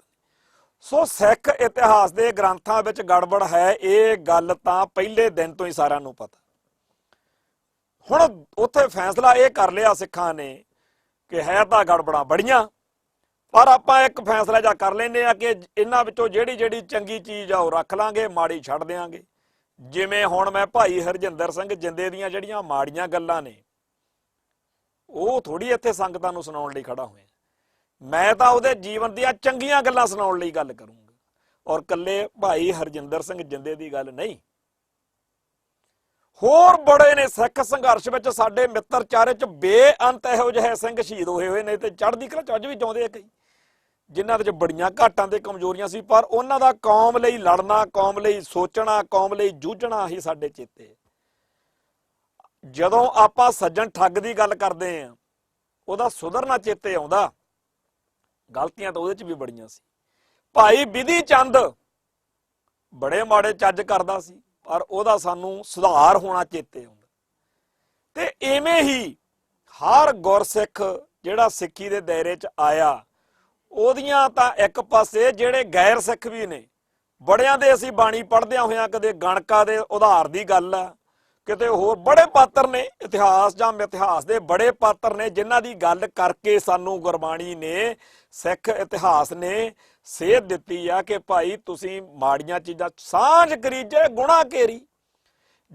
ਸੋ ਸਿੱਖ ਇਤਿਹਾਸ ਦੇ ਗ੍ਰੰਥਾਂ ਵਿੱਚ ਗੜਬੜ ਹੈ, ਇਹ ਗੱਲ ਤਾਂ ਪਹਿਲੇ ਦਿਨ ਤੋਂ ਹੀ ਸਾਰਿਆਂ ਨੂੰ ਪਤਾ। ਹੁਣ ਉੱਥੇ ਫੈਸਲਾ ਇਹ ਕਰ ਲਿਆ ਸਿੱਖਾਂ ਨੇ ਕਿ ਹੈ ਤਾਂ ਗੜਬੜਾਂ ਬੜੀਆਂ, ਪਰ ਆਪਾਂ ਇੱਕ ਫੈਸਲਾ ਜਾ ਕਰ ਲੈਂਦੇ ਆ ਕਿ ਇਹਨਾਂ ਵਿੱਚੋਂ ਜਿਹੜੀ ਜਿਹੜੀ ਚੰਗੀ ਚੀਜ਼ ਆ ਉਹ ਰੱਖ ਲਾਂਗੇ, ਮਾੜੀ ਛੱਡ ਦਿਆਂਗੇ। ਜਿਵੇਂ ਹੁਣ ਮੈਂ ਭਾਈ ਹਰਜਿੰਦਰ ਸਿੰਘ ਜਿੰਦੇ ਦੀਆਂ ਜਿਹੜੀਆਂ ਮਾੜੀਆਂ ਗੱਲਾਂ ਨੇ ਉਹ ਥੋੜੀ ਇੱਥੇ ਸੰਗਤਾਂ ਨੂੰ ਸੁਣਾਉਣ ਲਈ ਖੜਾ ਹੋਇਆ, ਮੈਂ ਤਾਂ ਉਹਦੇ ਜੀਵਨ ਦੀਆਂ ਚੰਗੀਆਂ ਗੱਲਾਂ ਸੁਣਾਉਣ ਲਈ ਗੱਲ ਕਰੂੰਗਾ, ਔਰ ਇਕੱਲੇ ਭਾਈ ਹਰਜਿੰਦਰ ਸਿੰਘ ਜਿੰਦੇ ਦੀ ਗੱਲ ਨਹੀਂ। ਹੋਰ ਬੜੇ ਨੇ ਸਿੱਖ ਸੰਘਰਸ਼ ਵਿੱਚ ਸਾਡੇ ਮਿੱਤਰਚਾਰੇ ਚ ਬੇਅੰਤ ਇਹੋ ਜਿਹੇ ਸਿੰਘ ਸ਼ਹੀਦ ਹੋਏ ਨੇ ਤੇ ਚੜ੍ਹਦੀ ਕਲਾ ਚ ਅੱਜ ਵੀ ਚਾਹੁੰਦੇ ਆ ਕਈ, ਜਿਨ੍ਹਾਂ ਵਿੱਚ ਬੜੀਆਂ ਘਾਟਾਂ ਤੇ ਕਮਜ਼ੋਰੀਆਂ ਸੀ, ਪਰ ਉਹਨਾਂ ਦਾ ਕੌਮ ਲਈ ਲੜਨਾ, ਕੌਮ ਲਈ ਸੋਚਣਾ, ਕੌਮ ਲਈ ਜੂਝਣਾ ਹੀ ਸਾਡੇ ਚੇਤੇ। ਜਦੋਂ ਆਪਾਂ ਸੱਜਣ ਠੱਗ ਦੀ ਗੱਲ ਕਰਦੇ ਆ ਉਹਦਾ ਸੁਧਰਨਾ ਚੇਤੇ ਆਉਂਦਾ, ਗਲਤੀਆਂ ਤਾਂ ਉਹਦੇ ਚ ਵੀ ਬੜੀਆਂ ਸੀ। ਭਾਈ ਬਿਧੀ ਚੰਦ ਬੜੇ ਮਾੜੇ ਚੱਜ ਕਰਦਾ ਸੀ, ਪਰ ਉਹਦਾ ਸਾਨੂੰ ਸੁਧਾਰ ਹੋਣਾ ਚੇਤੇ ਆਉਂਦਾ। ਤੇ ਇਵੇਂ ਹੀ ਹਰ ਗੁਰਸਿੱਖ ਜਿਹੜਾ ਸਿੱਖੀ ਦੇ ਦਾਇਰੇ 'ਚ ਆਇਆ, ਉਹਦੀਆਂ ਤਾਂ ਇੱਕ ਪਾਸੇ ਜਿਹੜੇ ਗੈਰ ਸਿੱਖ ਵੀ ਨੇ, ਬੜਿਆਂ ਦੇ ਅਸੀਂ ਬਾਣੀ ਪੜ੍ਹਦਿਆਂ ਹੋਇਆਂ ਕਦੇ ਗਣਕਾ ਦੇ ਉਧਾਰ ਦੀ ਗੱਲ ਆ, ਕਿਤੇ ਹੋਰ ਬੜੇ ਪਾਤਰ ਨੇ ਇਤਿਹਾਸ ਜਾਂ ਮਿਥਿਹਾਸ ਦੇ ਬੜੇ ਪਾਤਰ ਨੇ ਜਿਨ੍ਹਾਂ ਦੀ ਗੱਲ ਕਰਕੇ ਸਾਨੂੰ ਗੁਰਬਾਣੀ ਨੇ, ਸਿੱਖ ਇਤਿਹਾਸ ਨੇ ਸੇਧ ਦਿੱਤੀ ਆ ਕਿ ਭਾਈ ਤੁਸੀਂ ਮਾੜੀਆਂ ਚੀਜ਼ਾਂ ਸਾਂਝ ਕਰੀਜੇ ਗੁਨਾਹ ਕੇਰੀ।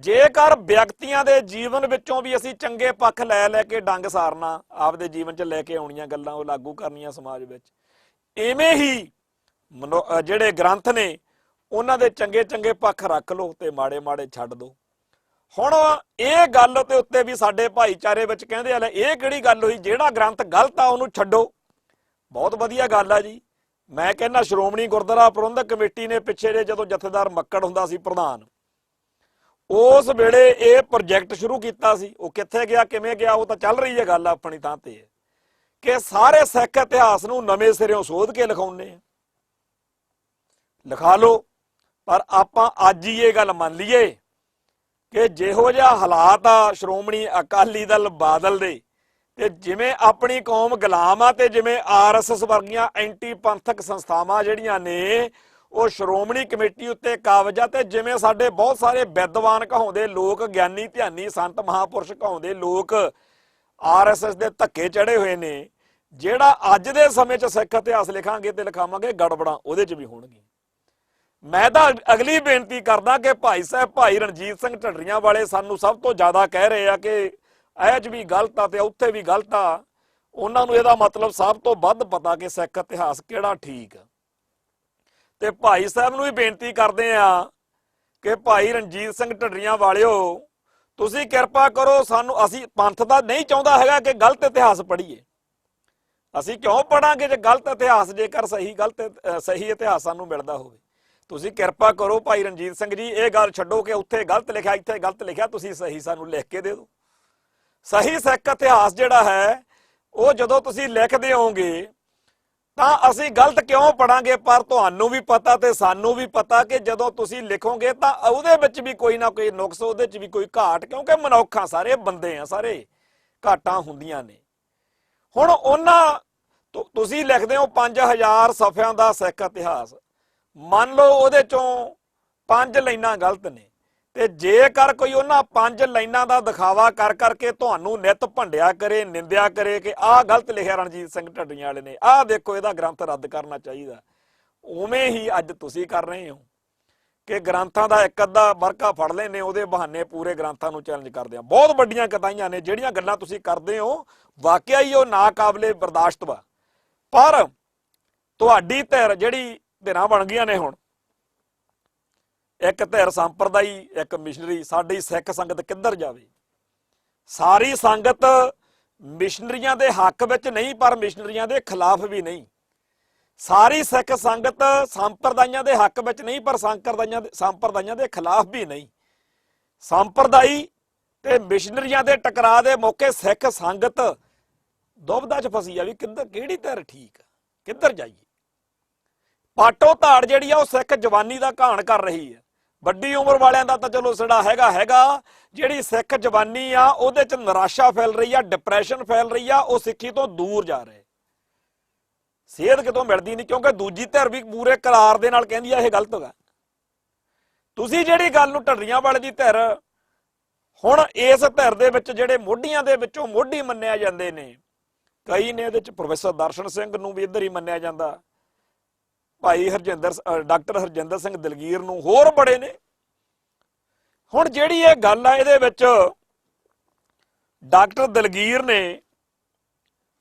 ਜੇਕਰ ਵਿਅਕਤੀਆਂ ਦੇ ਜੀਵਨ ਵਿੱਚੋਂ ਵੀ ਅਸੀਂ ਚੰਗੇ ਪੱਖ ਲੈ ਲੈ ਕੇ ਡੰਗ ਸਾਰਨਾ, ਆਪਦੇ ਜੀਵਨ 'ਚ ਲੈ ਕੇ ਆਉਣੀਆਂ ਗੱਲਾਂ ਉਹ ਲਾਗੂ ਕਰਨੀਆਂ ਸਮਾਜ ਵਿੱਚ, ਇਵੇਂ ਹੀ ਜਿਹੜੇ ਗ੍ਰੰਥ ਨੇ ਉਹਨਾਂ ਦੇ ਚੰਗੇ ਚੰਗੇ ਪੱਖ ਰੱਖ ਲਓ ਤੇ ਮਾੜੇ ਮਾੜੇ ਛੱਡ ਦਿਓ। ਹੁਣ ਇਹ ਗੱਲ ਤੇ ਉੱਤੇ ਵੀ ਸਾਡੇ ਭਾਈਚਾਰੇ ਵਿੱਚ ਕਹਿੰਦੇ ਆ ਲੈ ਇਹ ਕਿਹੜੀ ਗੱਲ ਹੋਈ, ਜਿਹੜਾ ਗ੍ਰੰਥ ਗਲਤ ਆ ਉਹਨੂੰ ਛੱਡੋ। ਬਹੁਤ ਵਧੀਆ ਗੱਲ ਆ ਜੀ। ਮੈਂ ਕਹਿੰਦਾ ਸ਼੍ਰੋਮਣੀ ਗੁਰਦੁਆਰਾ ਪ੍ਰਬੰਧਕ ਕਮੇਟੀ ਨੇ ਪਿੱਛੇ ਜੇ ਜਦੋਂ ਜਥੇਦਾਰ ਮੱਕੜ ਹੁੰਦਾ ਸੀ ਪ੍ਰਧਾਨ, ਉਸ ਵੇਲੇ ਇਹ ਪ੍ਰੋਜੈਕਟ ਸ਼ੁਰੂ ਕੀਤਾ ਸੀ। ਉਹ ਕਿੱਥੇ ਗਿਆ, ਕਿਵੇਂ ਗਿਆ, ਉਹ ਤਾਂ ਚੱਲ ਰਹੀ ਹੈ ਗੱਲ ਆਪਣੀ ਥਾਂ ਤੇ, ਕਿ ਸਾਰੇ ਸਿੱਖ ਇਤਿਹਾਸ ਨੂੰ ਨਵੇਂ ਸਿਰਿਓਂ ਸੋਧ ਕੇ ਲਿਖਾਉਣੇ ਆ। ਲਿਖਾ ਲਓ, ਪਰ ਆਪਾਂ ਅੱਜ ਹੀ ਇਹ ਗੱਲ ਮੰਨ ਲਈਏ ਕਿ ਜਿਹੋ ਜਿਹਾ ਹਾਲਾਤ ਆ ਸ਼੍ਰੋਮਣੀ ਅਕਾਲੀ ਦਲ ਬਾਦਲ ਦੇ, ਤੇ ਜਿਵੇਂ ਆਪਣੀ ਕੌਮ ਗੁਲਾਮ ਆ, ਤੇ ਜਿਵੇਂ RSS ਵਰਗੀਆਂ ਐਂਟੀ ਪੰਥਕ ਸੰਸਥਾਵਾਂ ਜਿਹੜੀਆਂ ਨੇ ਉਹ ਸ਼੍ਰੋਮਣੀ ਕਮੇਟੀ ਉੱਤੇ ਕਾਬਜ ਆ, ਤੇ ਜਿਵੇਂ ਸਾਡੇ ਬਹੁਤ ਸਾਰੇ ਵਿਦਵਾਨ ਕਹਾਉਂਦੇ ਲੋਕ, ਗਿਆਨੀ ਧਿਆਨੀ ਸੰਤ ਮਹਾਂਪੁਰਸ਼ ਕਹਾਉਂਦੇ ਲੋਕ RSS ਦੇ ਧੱਕੇ ਚੜੇ ਹੋਏ ਨੇ, ਜਿਹੜਾ ਅੱਜ ਦੇ ਸਮੇਂ 'ਚ ਸਿੱਖ ਇਤਿਹਾਸ ਲਿਖਾਂਗੇ ਤੇ ਲਿਖਾਵਾਂਗੇ ਗੜਬੜਾਂ ਉਹਦੇ 'ਚ ਵੀ ਹੋਣਗੀਆਂ। ਮੈਂ ਤਾਂ ਅਗਲੀ ਬੇਨਤੀ ਕਰਦਾ ਕਿ ਭਾਈ ਸਾਹਿਬ ਭਾਈ ਰਣਜੀਤ ਸਿੰਘ ਢੱਡਰੀਆਂ ਵਾਲੇ ਸਾਨੂੰ ਸਭ ਤੋਂ ਜ਼ਿਆਦਾ ਕਹਿ ਰਹੇ ਆ ਕਿ ਇਹ 'ਚ ਵੀ ਗਲਤ ਆ ਤੇ ਉੱਥੇ ਵੀ ਗਲਤ ਆ। ਉਹਨਾਂ ਨੂੰ ਇਹਦਾ ਮਤਲਬ ਸਭ ਤੋਂ ਵੱਧ ਪਤਾ ਕਿ ਸਿੱਖ ਇਤਿਹਾਸ ਕਿਹੜਾ ਠੀਕ ਆ। ਤੇ ਭਾਈ ਸਾਹਿਬ ਨੂੰ ਵੀ ਬੇਨਤੀ ਕਰਦੇ ਆ ਕਿ ਭਾਈ ਰਣਜੀਤ ਸਿੰਘ ਢੱਡਰੀਆਂ ਵਾਲਿਓ, ਤੁਸੀਂ ਕਿਰਪਾ ਕਰੋ ਸਾਨੂੰ, ਅਸੀਂ ਪੰਥ ਦਾ ਨਹੀਂ ਚਾਹੁੰਦਾ ਹੈਗਾ ਕਿ ਗਲਤ ਇਤਿਹਾਸ ਪੜ੍ਹੀਏ। ਅਸੀਂ ਕਿਉਂ ਪੜਾਂਗੇ ਜੇ ਗਲਤ ਇਤਿਹਾਸ, ਜੇਕਰ ਸਹੀ ਇਤਿਹਾਸ ਸਾਨੂੰ ਮਿਲਦਾ ਹੋਵੇ। ਤੁਸੀਂ ਕਿਰਪਾ ਕਰੋ ਭਾਈ ਰਣਜੀਤ ਸਿੰਘ ਜੀ, ਇਹ ਗੱਲ ਛੱਡੋ ਕਿ ਉੱਥੇ ਗਲਤ ਲਿਖਿਆ ਇੱਥੇ ਗਲਤ ਲਿਖਿਆ, ਤੁਸੀਂ ਸਹੀ ਸਾਨੂੰ ਲਿਖ ਕੇ ਦੇ ਦਿਓ। ਸਹੀ ਸਿੱਖ ਇਤਿਹਾਸ ਜਿਹੜਾ ਹੈ ਉਹ ਜਦੋਂ ਤੁਸੀਂ ਲਿਖਦੇ ਹੋਵੋਗੇ ਤਾਂ ਅਸੀਂ ਗਲਤ ਕਿਉਂ ਪੜਾਂਗੇ, ਪਰ ਤੁਹਾਨੂੰ ਵੀ ਪਤਾ ਤੇ ਸਾਨੂੰ ਵੀ ਪਤਾ ਕਿ ਜਦੋਂ ਤੁਸੀਂ ਲਿਖੋਗੇ ਤਾਂ ਉਹਦੇ ਵਿੱਚ ਵੀ ਕੋਈ ਨਾ ਕੋਈ ਨੁਕਸ, ਉਹਦੇ 'ਚ ਵੀ ਕੋਈ ਘਾਟ, ਕਿਉਂਕਿ ਮਨੁੱਖਾਂ, ਸਾਰੇ ਬੰਦੇ ਆ, ਸਾਰੇ ਘਾਟਾਂ ਹੁੰਦੀਆਂ ਨੇ। ਹੁਣ ਉਹਨਾਂ ਤੁਸੀਂ ਲਿਖਦੇ ਹੋ 5000 ਸਫ਼ਿਆਂ ਦਾ ਸਿੱਖ ਇਤਿਹਾਸ, ਮੰਨ ਲਓ ਉਹਦੇ ਚੋਂ 5 ਲਾਈਨਾਂ ਗਲਤ ਨੇ, ਤੇ ਜੇਕਰ ਕੋਈ ਉਹਨਾਂ 5 ਲਾਈਨਾਂ ਦਾ ਦਿਖਾਵਾ ਕਰ ਕਰਕੇ ਤੁਹਾਨੂੰ ਨਿੱਤ ਭੰਡਿਆ ਕਰੇ, ਨਿੰਦਿਆ ਕਰੇ ਕਿ ਆਹ ਗਲਤ ਲਿਖਿਆ ਰਣਜੀਤ ਸਿੰਘ ਢੱਡਰੀਆਂ ਵਾਲੇ ਨੇ, ਆਹ ਦੇਖੋ ਇਹਦਾ ਗ੍ਰੰਥ ਰੱਦ ਕਰਨਾ ਚਾਹੀਦਾ, ਉਵੇਂ ਹੀ ਅੱਜ ਤੁਸੀਂ ਕਰ ਰਹੇ ਹੋ ਕਿ ਗ੍ਰੰਥਾਂ ਦਾ ਇੱਕ ਅੱਧਾ ਵਰਕਾ ਫੜ ਲੈਨੇ, ਉਹਦੇ ਬਹਾਨੇ ਪੂਰੇ ਗ੍ਰੰਥਾਂ ਨੂੰ ਚੈਲੰਜ ਕਰਦੇ ਆ। ਬਹੁਤ ਵੱਡੀਆਂ ਕਤਾਈਆਂ ਨੇ ਜਿਹੜੀਆਂ ਗੱਲਾਂ ਤੁਸੀਂ ਕਰਦੇ ਹੋ, ਵਾਕਿਆ ਹੀ ਉਹ ਨਾਕਾਬਲੇ ਬਰਦਾਸ਼ਤ ਵਾ। ਪਰ ਤੁਹਾਡੀ ਧਿਰ ਜਿਹੜੀ ਧਿਰਾਂ ਬਣ ਗਈਆਂ ਨੇ ਹੁਣ, ਇੱਕ ਧਿਰ ਸੰਪਰਦਾਈ, ਇੱਕ ਮਿਸ਼ਨਰੀ, ਸਾਡੀ ਸਿੱਖ ਸੰਗਤ ਕਿੱਧਰ ਜਾਵੇ? ਸਾਰੀ ਸੰਗਤ ਮਿਸ਼ਨਰੀਆਂ ਦੇ ਹੱਕ ਵਿੱਚ ਨਹੀਂ, ਪਰ ਮਿਸ਼ਨਰੀਆਂ ਦੇ ਖਿਲਾਫ ਵੀ ਨਹੀਂ। ਸਾਰੀ ਸਿੱਖ ਸੰਗਤ ਸੰਪਰਦਾਈਆਂ ਦੇ ਹੱਕ ਵਿੱਚ ਨਹੀਂ, ਪਰ ਸੰਪਰਦਾਈਆਂ ਦੇ ਖਿਲਾਫ ਵੀ ਨਹੀਂ। ਸੰਪਰਦਾਈ ਤੇ ਮਿਸ਼ਨਰੀਆਂ ਦੇ ਟਕਰਾਅ ਦੇ ਮੌਕੇ ਸਿੱਖ ਸੰਗਤ ਦੁਬਦਾ 'ਚ ਫਸੀ ਆ ਵੀ ਕਿਹੜੀ ਧਿਰ ਠੀਕ ਆ, ਕਿੱਧਰ ਜਾਈਏ। ਪਾਟੋ ਧਾੜ ਜਿਹੜੀ ਆ ਉਹ ਸਿੱਖ ਜਵਾਨੀ ਦਾ ਘਾਣ ਕਰ ਰਹੀ ਹੈ। ਵੱਡੀ ਉਮਰ ਵਾਲਿਆਂ ਦਾ ਤਾਂ ਚਲੋ ਸਿੜਾ ਹੈਗਾ, ਜਿਹੜੀ ਸਿੱਖ ਜਵਾਨੀ ਆ ਉਹਦੇ 'ਚ ਨਿਰਾਸ਼ਾ ਫੈਲ ਰਹੀ ਆ, ਡਿਪਰੈਸ਼ਨ ਫੈਲ ਰਹੀ ਆ, ਉਹ ਸਿੱਖੀ ਤੋਂ ਦੂਰ ਜਾ ਰਹੇ। ਸੇਧ ਕਿਤੋਂ ਮਿਲਦੀ ਨਹੀਂ, ਕਿਉਂਕਿ ਦੂਜੀ ਧਿਰ ਵੀ ਪੂਰੇ ਕਰਾਰ ਦੇ ਨਾਲ ਕਹਿੰਦੀ ਆ ਇਹ ਗਲਤ ਹੈਗਾ। ਤੁਸੀਂ ਜਿਹੜੀ ਗੱਲ ਨੂੰ ਢੱਡਰੀਆਂ ਵਾਲੇ ਦੀ ਧਿਰ, ਹੁਣ ਇਸ ਧਿਰ ਦੇ ਵਿੱਚ ਜਿਹੜੇ ਮੋਢੀਆਂ ਦੇ ਵਿੱਚੋਂ ਮੋਢੀ ਮੰਨਿਆ ਜਾਂਦੇ ਨੇ, ਕਈ ਨੇ ਇਹਦੇ 'ਚ ਪ੍ਰੋਫੈਸਰ ਦਰਸ਼ਨ ਸਿੰਘ ਨੂੰ ਵੀ ਇੱਧਰ ਹੀ ਮੰਨਿਆ ਜਾਂਦਾ, ਭਾਈ ਡਾਕਟਰ ਹਰਜਿੰਦਰ ਸਿੰਘ ਦਲਗੀਰ ਨੂੰ, ਹੋਰ ਬੜੇ ਨੇ। ਹੁਣ ਜਿਹੜੀ ਇਹ ਗੱਲ ਆ ਇਹਦੇ ਵਿੱਚ ਡਾਕਟਰ ਦਲਗੀਰ ਨੇ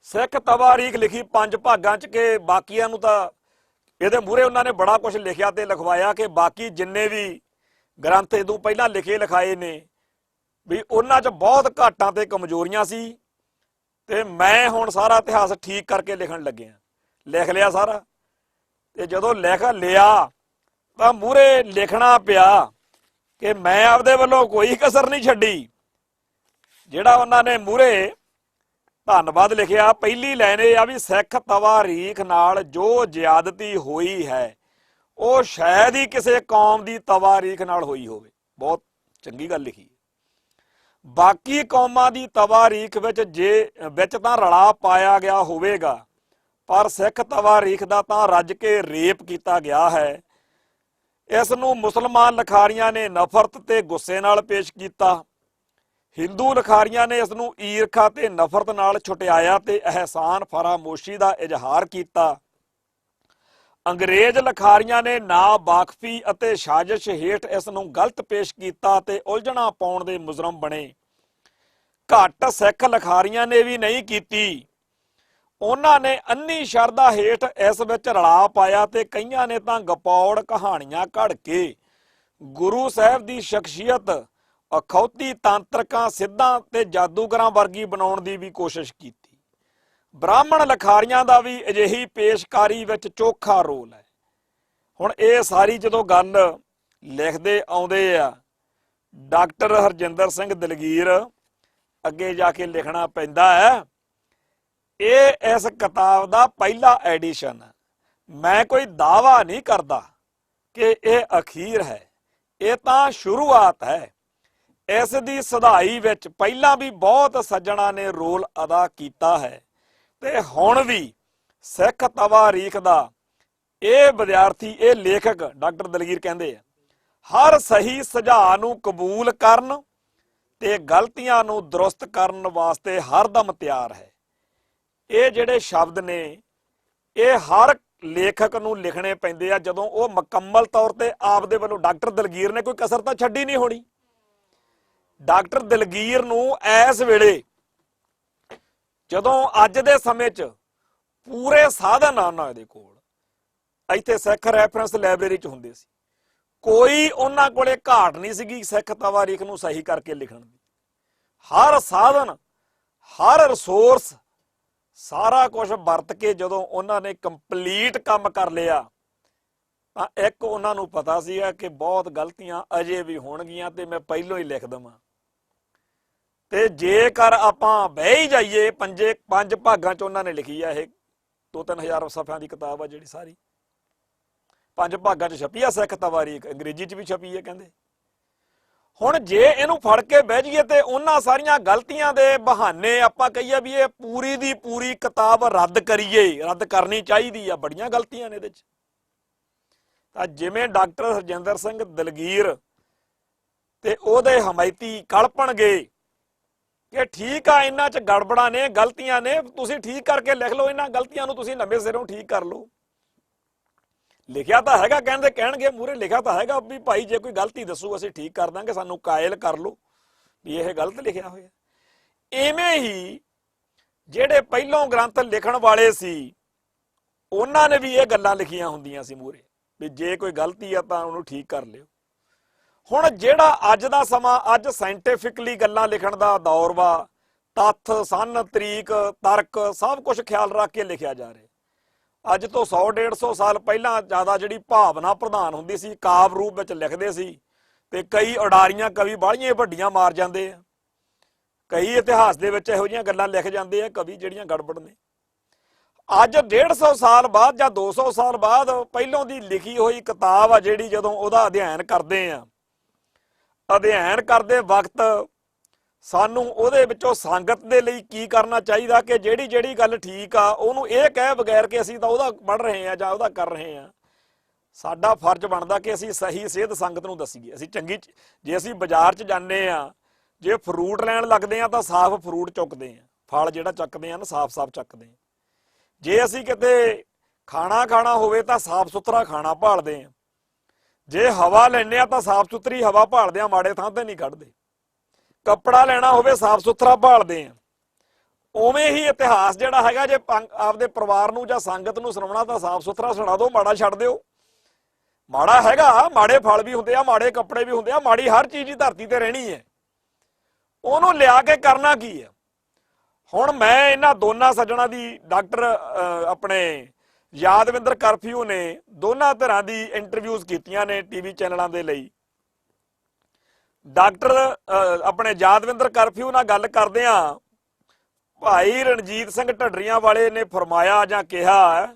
ਸਿੱਖ ਤਵਾਰੀਖ ਲਿਖੀ 5 ਭਾਗਾਂ 'ਚ, ਕਿ ਬਾਕੀਆਂ ਨੂੰ ਤਾਂ ਇਹਦੇ ਮੂਹਰੇ ਉਹਨਾਂ ਨੇ ਬੜਾ ਕੁਝ ਲਿਖਿਆ ਤੇ ਲਿਖਵਾਇਆ ਕਿ ਬਾਕੀ ਜਿੰਨੇ ਵੀ ਗ੍ਰੰਥ ਇਹਦੋਂ ਪਹਿਲਾਂ ਲਿਖੇ ਲਿਖਾਏ ਨੇ ਵੀ ਉਹਨਾਂ 'ਚ ਬਹੁਤ ਘਾਟਾਂ ਤੇ ਕਮਜ਼ੋਰੀਆਂ ਸੀ, ਤੇ ਮੈਂ ਹੁਣ ਸਾਰਾ ਇਤਿਹਾਸ ਠੀਕ ਕਰਕੇ ਲਿਖਣ ਲੱਗਿਆ। ਲਿਖ ਲਿਆ ਸਾਰਾ, ਤੇ ਜਦੋਂ ਲਿਖ ਲਿਆ ਤਾਂ ਮੂਹਰੇ ਲਿਖਣਾ ਪਿਆ ਕਿ ਮੈਂ ਆਪਦੇ ਵੱਲੋਂ ਕੋਈ ਕਸਰ ਨਹੀਂ ਛੱਡੀ। ਜਿਹੜਾ ਉਹਨਾਂ ਨੇ ਮੂਹਰੇ ਧੰਨਵਾਦ ਲਿਖਿਆ, ਪਹਿਲੀ ਲਾਈਨ ਇਹ ਆ ਵੀ ਸਿੱਖ ਤਵਾਰੀਖ ਨਾਲ ਜੋ ਜ਼ਿਆਦਤੀ ਹੋਈ ਹੈ ਉਹ ਸ਼ਾਇਦ ਹੀ ਕਿਸੇ ਕੌਮ ਦੀ ਤਵਾਰੀਖ ਨਾਲ ਹੋਈ ਹੋਵੇ। ਬਹੁਤ ਚੰਗੀ ਗੱਲ ਲਿਖੀ। ਬਾਕੀ ਕੌਮਾਂ ਦੀ ਤਵਾਰੀਖ ਵਿੱਚ ਤਾਂ ਰਲਾ ਪਾਇਆ ਗਿਆ ਹੋਵੇਗਾ, ਪਰ ਸਿੱਖ ਤਵਾਰੀਖ ਦਾ ਤਾਂ ਰੱਜ ਕੇ ਰੇਪ ਕੀਤਾ ਗਿਆ ਹੈ। ਇਸ ਨੂੰ ਮੁਸਲਮਾਨ ਲਿਖਾਰੀਆਂ ਨੇ ਨਫ਼ਰਤ ਤੇ ਗੁੱਸੇ ਨਾਲ ਪੇਸ਼ ਕੀਤਾ, ਹਿੰਦੂ ਲਿਖਾਰੀਆਂ ਨੇ ਇਸ ਨੂੰ ਈਰਖਾ ਤੇ ਨਫ਼ਰਤ ਨਾਲ ਛੁਟਿਆਇਆ ਤੇ ਅਹਿਸਾਨ ਫਰਾਮੋਸ਼ੀ ਦਾ ਇਜ਼ਹਾਰ ਕੀਤਾ। ਅੰਗਰੇਜ਼ ਲਿਖਾਰੀਆਂ ਨੇ ਨਾਬਾਖਫੀ ਅਤੇ ਸਾਜ਼ਿਸ਼ ਹੇਠ ਇਸ ਨੂੰ ਗਲਤ ਪੇਸ਼ ਕੀਤਾ ਤੇ ਉਲਝਣਾ ਪਾਉਣ ਦੇ ਮੁਜਰਮ ਬਣੇ। ਘੱਟ ਸਿੱਖ ਲਿਖਾਰੀਆਂ ਨੇ ਵੀ ਨਹੀਂ ਕੀਤੀ, ਉਹਨਾਂ ਨੇ ਅੰਨੀ ਸ਼ਰਧਾ ਹੇਠ ਇਸ ਵਿੱਚ ਰਲਾ ਪਾਇਆ ਤੇ ਕਈਆਂ ਨੇ ਤਾਂ ਗਪੌੜ ਕਹਾਣੀਆਂ ਘੜ ਕੇ ਗੁਰੂ ਸਾਹਿਬ ਦੀ ਸ਼ਖਸੀਅਤ ਅਖੌਤੀ ਤਾਂਤਰਿਕਾਂ, ਸਿੱਧਾਂ ਤੇ ਜਾਦੂਗਰਾਂ ਵਰਗੀ ਬਣਾਉਣ ਦੀ ਵੀ ਕੋਸ਼ਿਸ਼ ਕੀਤੀ। ਬ੍ਰਾਹਮਣ ਲਿਖਾਰੀਆਂ ਦਾ ਵੀ ਅਜਿਹੀ ਪੇਸ਼ਕਾਰੀ ਵਿੱਚ ਚੋਖਾ ਰੋਲ ਹੈ। ਹੁਣ ਇਹ ਸਾਰੀ ਜਦੋਂ ਗੱਲ ਲਿਖਦੇ ਆਉਂਦੇ ਆ, ਡਾਕਟਰ ਹਰਜਿੰਦਰ ਸਿੰਘ ਦਲਗੀਰ ਅੱਗੇ ਜਾ ਕੇ ਲਿਖਣਾ ਪੈਂਦਾ ਹੈ, ਇਹ ਇਸ ਕਿਤਾਬ ਦਾ ਪਹਿਲਾ ਐਡੀਸ਼ਨ ਹੈ। ਮੈਂ ਕੋਈ ਦਾਅਵਾ ਨਹੀਂ ਕਰਦਾ ਕਿ ਇਹ ਅਖੀਰ ਹੈ, ਇਹ ਤਾਂ ਸ਼ੁਰੂਆਤ ਹੈ। ਇਸ ਦੀ ਸਦਾਈ ਵਿੱਚ ਪਹਿਲਾਂ ਵੀ ਬਹੁਤ ਸੱਜਣਾ ਨੇ ਰੋਲ ਅਦਾ ਕੀਤਾ ਹੈ, ਤੇ ਹੁਣ ਵੀ ਸਿੱਖ ਤਵਾਰੀਖ ਦਾ ਇਹ ਵਿਦਿਆਰਥੀ, ਇਹ ਲੇਖਕ ਡਾਕਟਰ ਦਲਗੀਰ ਕਹਿੰਦੇ ਆ, ਹਰ ਸਹੀ ਸੁਝਾਅ ਨੂੰ ਕਬੂਲ ਕਰਨ ਤੇ ਗਲਤੀਆਂ ਨੂੰ ਦਰੁਸਤ ਕਰਨ ਵਾਸਤੇ ਹਰਦਮ ਤਿਆਰ ਹੈ। ਇਹ ਜਿਹੜੇ ਸ਼ਬਦ ਨੇ ਇਹ ਹਰ ਲੇਖਕ ਨੂੰ ਲਿਖਣੇ ਪੈਂਦੇ ਆ ਜਦੋਂ ਉਹ ਮੁਕੰਮਲ ਤੌਰ ਤੇ ਆਪਦੇ ਵੱਲੋਂ, ਡਾਕਟਰ ਦਲਗੀਰ ਨੇ ਕੋਈ ਕਸਰ ਤਾਂ ਛੱਡੀ ਨਹੀਂ ਹੋਣੀ। ਡਾਕਟਰ ਦਲਗੀਰ ਨੂੰ ਇਸ ਵੇਲੇ, ਜਦੋਂ ਅੱਜ ਦੇ ਸਮੇਂ 'ਚ ਪੂਰੇ ਸਾਧਨ ਆ ਉਹਨਾਂ ਦੇ ਕੋਲ, ਇੱਥੇ ਸਿੱਖ ਰੈਫਰੈਂਸ ਲਾਇਬ੍ਰੇਰੀ 'ਚ ਹੁੰਦੇ ਸੀ, ਕੋਈ ਉਹਨਾਂ ਕੋਲੇ ਘਾਟ ਨਹੀਂ ਸੀਗੀ ਸਿੱਖ ਤਵਾਰੀਖ ਨੂੰ ਸਹੀ ਕਰਕੇ ਲਿਖਣ ਦੀ। ਹਰ ਸਾਧਨ, ਹਰ ਰਿਸੋਰਸ, ਸਾਰਾ ਕੁਝ ਵਰਤ ਕੇ ਜਦੋਂ ਉਹਨਾਂ ਨੇ ਕੰਪਲੀਟ ਕੰਮ ਕਰ ਲਿਆ, ਤਾਂ ਇੱਕ ਉਹਨਾਂ ਨੂੰ ਪਤਾ ਸੀਗਾ ਕਿ ਬਹੁਤ ਗਲਤੀਆਂ ਅਜੇ ਵੀ ਹੋਣਗੀਆਂ ਤੇ ਮੈਂ ਪਹਿਲੋਂ ਹੀ ਲਿਖ ਦਵਾਂ। ਤੇ ਜੇਕਰ ਆਪਾਂ ਬਹਿ ਹੀ ਜਾਈਏ, 5 ਭਾਗਾਂ 'ਚ ਉਹਨਾਂ ਨੇ ਲਿਖੀ ਆ, ਇਹ 2-3 ਹਜ਼ਾਰ ਸਫ਼ਿਆਂ ਦੀ ਕਿਤਾਬ ਆ ਜਿਹੜੀ, ਸਾਰੀ 5 ਭਾਗਾਂ 'ਚ ਛਪੀ ਆ ਸਿੱਖ ਤਵਾਰੀਖ, ਅੰਗਰੇਜ਼ੀ 'ਚ ਵੀ ਛਪੀ ਹੈ ਕਹਿੰਦੇ। ਹੁਣ ਜੇ ਇਹਨੂੰ ਫੜ ਕੇ ਬਹਿ ਜਾਈਏ ਤੇ ਉਹਨਾਂ ਸਾਰੀਆਂ ਗਲਤੀਆਂ ਦੇ ਬਹਾਨੇ ਆਪਾਂ ਕਹੀਏ ਵੀ ਇਹ ਪੂਰੀ ਦੀ ਪੂਰੀ ਕਿਤਾਬ ਰੱਦ ਕਰੀਏ, ਰੱਦ ਕਰਨੀ ਚਾਹੀਦੀ ਆ, ਬੜੀਆਂ ਗਲਤੀਆਂ ਨੇ ਇਹਦੇ 'ਚ। ਤਾਂ ਜਿਵੇਂ ਡਾਕਟਰ ਹਰਜਿੰਦਰ ਸਿੰਘ ਦਲਗੀਰ ਤੇ ਉਹਦੇ ਹਮਾਇਤੀ ਕਲਪਣਗੇ ਕਿ ਠੀਕ ਆ, ਇਹਨਾਂ 'ਚ ਗੜਬੜਾਂ ਨੇ, ਗਲਤੀਆਂ ਨੇ, ਤੁਸੀਂ ਠੀਕ ਕਰਕੇ ਲਿਖ ਲਓ, ਇਹਨਾਂ ਗਲਤੀਆਂ ਨੂੰ ਤੁਸੀਂ ਨਵੇਂ ਸਿਰੋਂ ਠੀਕ ਕਰ ਲਓ। ਲਿਖਿਆ ਤਾਂ ਹੈਗਾ, ਕਹਿਣਗੇ ਮੂਹਰੇ ਲਿਖਿਆ ਤਾਂ ਹੈਗਾ ਵੀ ਭਾਈ ਜੇ ਕੋਈ ਗਲਤੀ ਦੱਸੂ ਅਸੀਂ ਠੀਕ ਕਰ ਦਾਂਗੇ, ਸਾਨੂੰ ਕਾਇਲ ਕਰ ਲਓ ਵੀ ਇਹ ਗਲਤ ਲਿਖਿਆ ਹੋਇਆ। ਇਵੇਂ ਹੀ ਜਿਹੜੇ ਪਹਿਲੋਂ ਗ੍ਰੰਥ ਲਿਖਣ ਵਾਲੇ ਸੀ ਉਹਨਾਂ ਨੇ ਵੀ ਇਹ ਗੱਲਾਂ ਲਿਖੀਆਂ ਹੁੰਦੀਆਂ ਸੀ ਮੂਹਰੇ ਵੀ ਜੇ ਕੋਈ ਗਲਤੀ ਆ ਤਾਂ ਉਹਨੂੰ ਠੀਕ ਕਰ ਲਿਓ। ਹੁਣ ਜਿਹੜਾ ਅੱਜ ਦਾ ਸਮਾਂ, ਅੱਜ ਸਾਇੰਟੀਫਿਕਲੀ ਗੱਲਾਂ ਲਿਖਣ ਦਾ ਦੌਰ ਵਾ, ਤੱਥ ਸਨ ਤਰੀਕ ਤਰਕ ਸਭ ਕੁਝ ਖਿਆਲ ਰੱਖ ਕੇ ਲਿਖਿਆ ਜਾ ਰਿਹਾ। ਅੱਜ ਤੋਂ 100-150 ਸਾਲ ਪਹਿਲਾਂ ਜ਼ਿਆਦਾ ਜਿਹੜੀ ਭਾਵਨਾ ਪ੍ਰਧਾਨ ਹੁੰਦੀ ਸੀ, ਕਾਵ ਰੂਪ ਵਿੱਚ ਲਿਖਦੇ ਸੀ, ਤੇ ਕਈ ਉਡਾਰੀਆਂ ਕਵੀ ਬਾਹਲੀਆਂ ਵੱਡੀਆਂ ਮਾਰ ਜਾਂਦੇ ਆ। ਕਈ ਇਤਿਹਾਸ ਦੇ ਵਿੱਚ ਇਹੋ ਜਿਹੀਆਂ ਗੱਲਾਂ ਲਿਖ ਜਾਂਦੇ ਆ ਕਵੀ ਜਿਹੜੀਆਂ ਗੜਬੜ ਨੇ। ਅੱਜ 150 ਸਾਲ ਬਾਅਦ ਜਾਂ 200 ਸਾਲ ਬਾਅਦ ਪਹਿਲੋਂ ਦੀ ਲਿਖੀ ਹੋਈ ਕਿਤਾਬ ਆ ਜਿਹੜੀ, ਜਦੋਂ ਉਹਦਾ ਅਧਿਐਨ ਕਰਦੇ ਆ, ਅਧਿਐਨ ਕਰਦੇ ਵਕਤ ਸਾਨੂੰ ਉਹਦੇ ਵਿੱਚੋਂ ਸੰਗਤ ਦੇ ਲਈ ਕੀ ਕਰਨਾ ਚਾਹੀਦਾ ਕਿ ਜਿਹੜੀ ਗੱਲ ਠੀਕ ਆ ਉਹਨੂੰ ਇਹ ਕਹਿ ਬਗੈਰ ਕਿ ਅਸੀਂ ਤਾਂ ਉਹਦਾ ਪੜ੍ਹ ਰਹੇ ਆ ਜਾਂ ਉਹਦਾ ਕਰ ਰਹੇ ਆ। ਸਾਡਾ ਫਰਜ਼ ਬਣਦਾ ਕਿ ਅਸੀਂ ਸਹੀ ਸੇਧ ਸੰਗਤ ਨੂੰ ਦੱਸੀਏ। ਅਸੀਂ ਚੰਗੀ, ਜੇ ਅਸੀਂ ਬਾਜ਼ਾਰ 'ਚ ਜਾਂਦੇ ਆ, ਜੇ ਫਰੂਟ ਲੈਣ ਲੱਗਦੇ ਆ ਤਾਂ ਸਾਫ਼ ਫਰੂਟ ਚੁੱਕਦੇ ਆ, ਫਲ ਜਿਹੜਾ ਚੱਕਦੇ ਆ ਨਾ ਸਾਫ਼ ਚੱਕਦੇ ਆ। ਜੇ ਅਸੀਂ ਕਿਤੇ ਖਾਣਾ ਹੋਵੇ ਤਾਂ ਸਾਫ਼ ਸੁਥਰਾ ਖਾਣਾ ਭਾਲਦੇ ਆ। ਜੇ ਹਵਾ ਲੈਣੇ ਆ ਤਾਂ ਸਾਫ਼ ਸੁਥਰੀ ਹਵਾ ਭਾਲਦੇ ਆ, ਮਾੜੇ ਥਾਂ ਤੇ ਨਹੀਂ ਕੱਢਦੇ। ਕੱਪੜਾ ਲੈਣਾ ਹੋਵੇ ਸਾਫ਼ ਸੁਥਰਾ ਭਾਲਦੇ ਆ। ਉਵੇਂ ਹੀ ਇਤਿਹਾਸ ਜਿਹੜਾ ਹੈਗਾ, ਜੇ ਆਪਦੇ ਪਰਿਵਾਰ ਨੂੰ ਜਾਂ ਸੰਗਤ ਨੂੰ ਸੁਣਾਉਣਾ ਤਾਂ ਸਾਫ਼ ਸੁਥਰਾ ਸੁਣਾ ਦਿਓ, ਮਾੜਾ ਛੱਡ ਦਿਓ। ਮਾੜਾ ਹੈਗਾ, ਮਾੜੇ ਫਲ ਵੀ ਹੁੰਦੇ ਆ, ਮਾੜੇ ਕੱਪੜੇ ਵੀ ਹੁੰਦੇ ਆ, ਮਾੜੀ ਹਰ ਚੀਜ਼ ਹੀ ਧਰਤੀ ਤੇ ਰਹਿਣੀ ਹੈ। ਉਹਨੂੰ ਲਿਆ ਕੇ ਕਰਨਾ ਕੀ ਆ? ਹੁਣ ਮੈਂ ਇਹਨਾਂ ਦੋਨਾਂ ਸੱਜਣਾ ਦੀ, ਡਾਕਟਰ ਆਪਣੇ ਯਾਦਵਿੰਦਰ ਕਰਫਿਊ ਨੇ ਦੋਨਾਂ ਧਿਰਾਂ ਦੀ ਇੰਟਰਵਿਊਜ਼ ਕੀਤੀਆਂ ਨੇ ਟੀਵੀ ਚੈਨਲਾਂ ਦੇ ਲਈ। ਡਾਕਟਰ ਆਪਣੇ ਯਾਦਵਿੰਦਰ ਕਰਫਿਊ ਨਾਲ ਗੱਲ ਕਰਦੇ ਆ, ਭਾਈ ਰਣਜੀਤ ਸਿੰਘ ਢੱਡਰੀਆਂ ਵਾਲੇ ਨੇ ਫਰਮਾਇਆ ਜਾਂ ਕਿਹਾ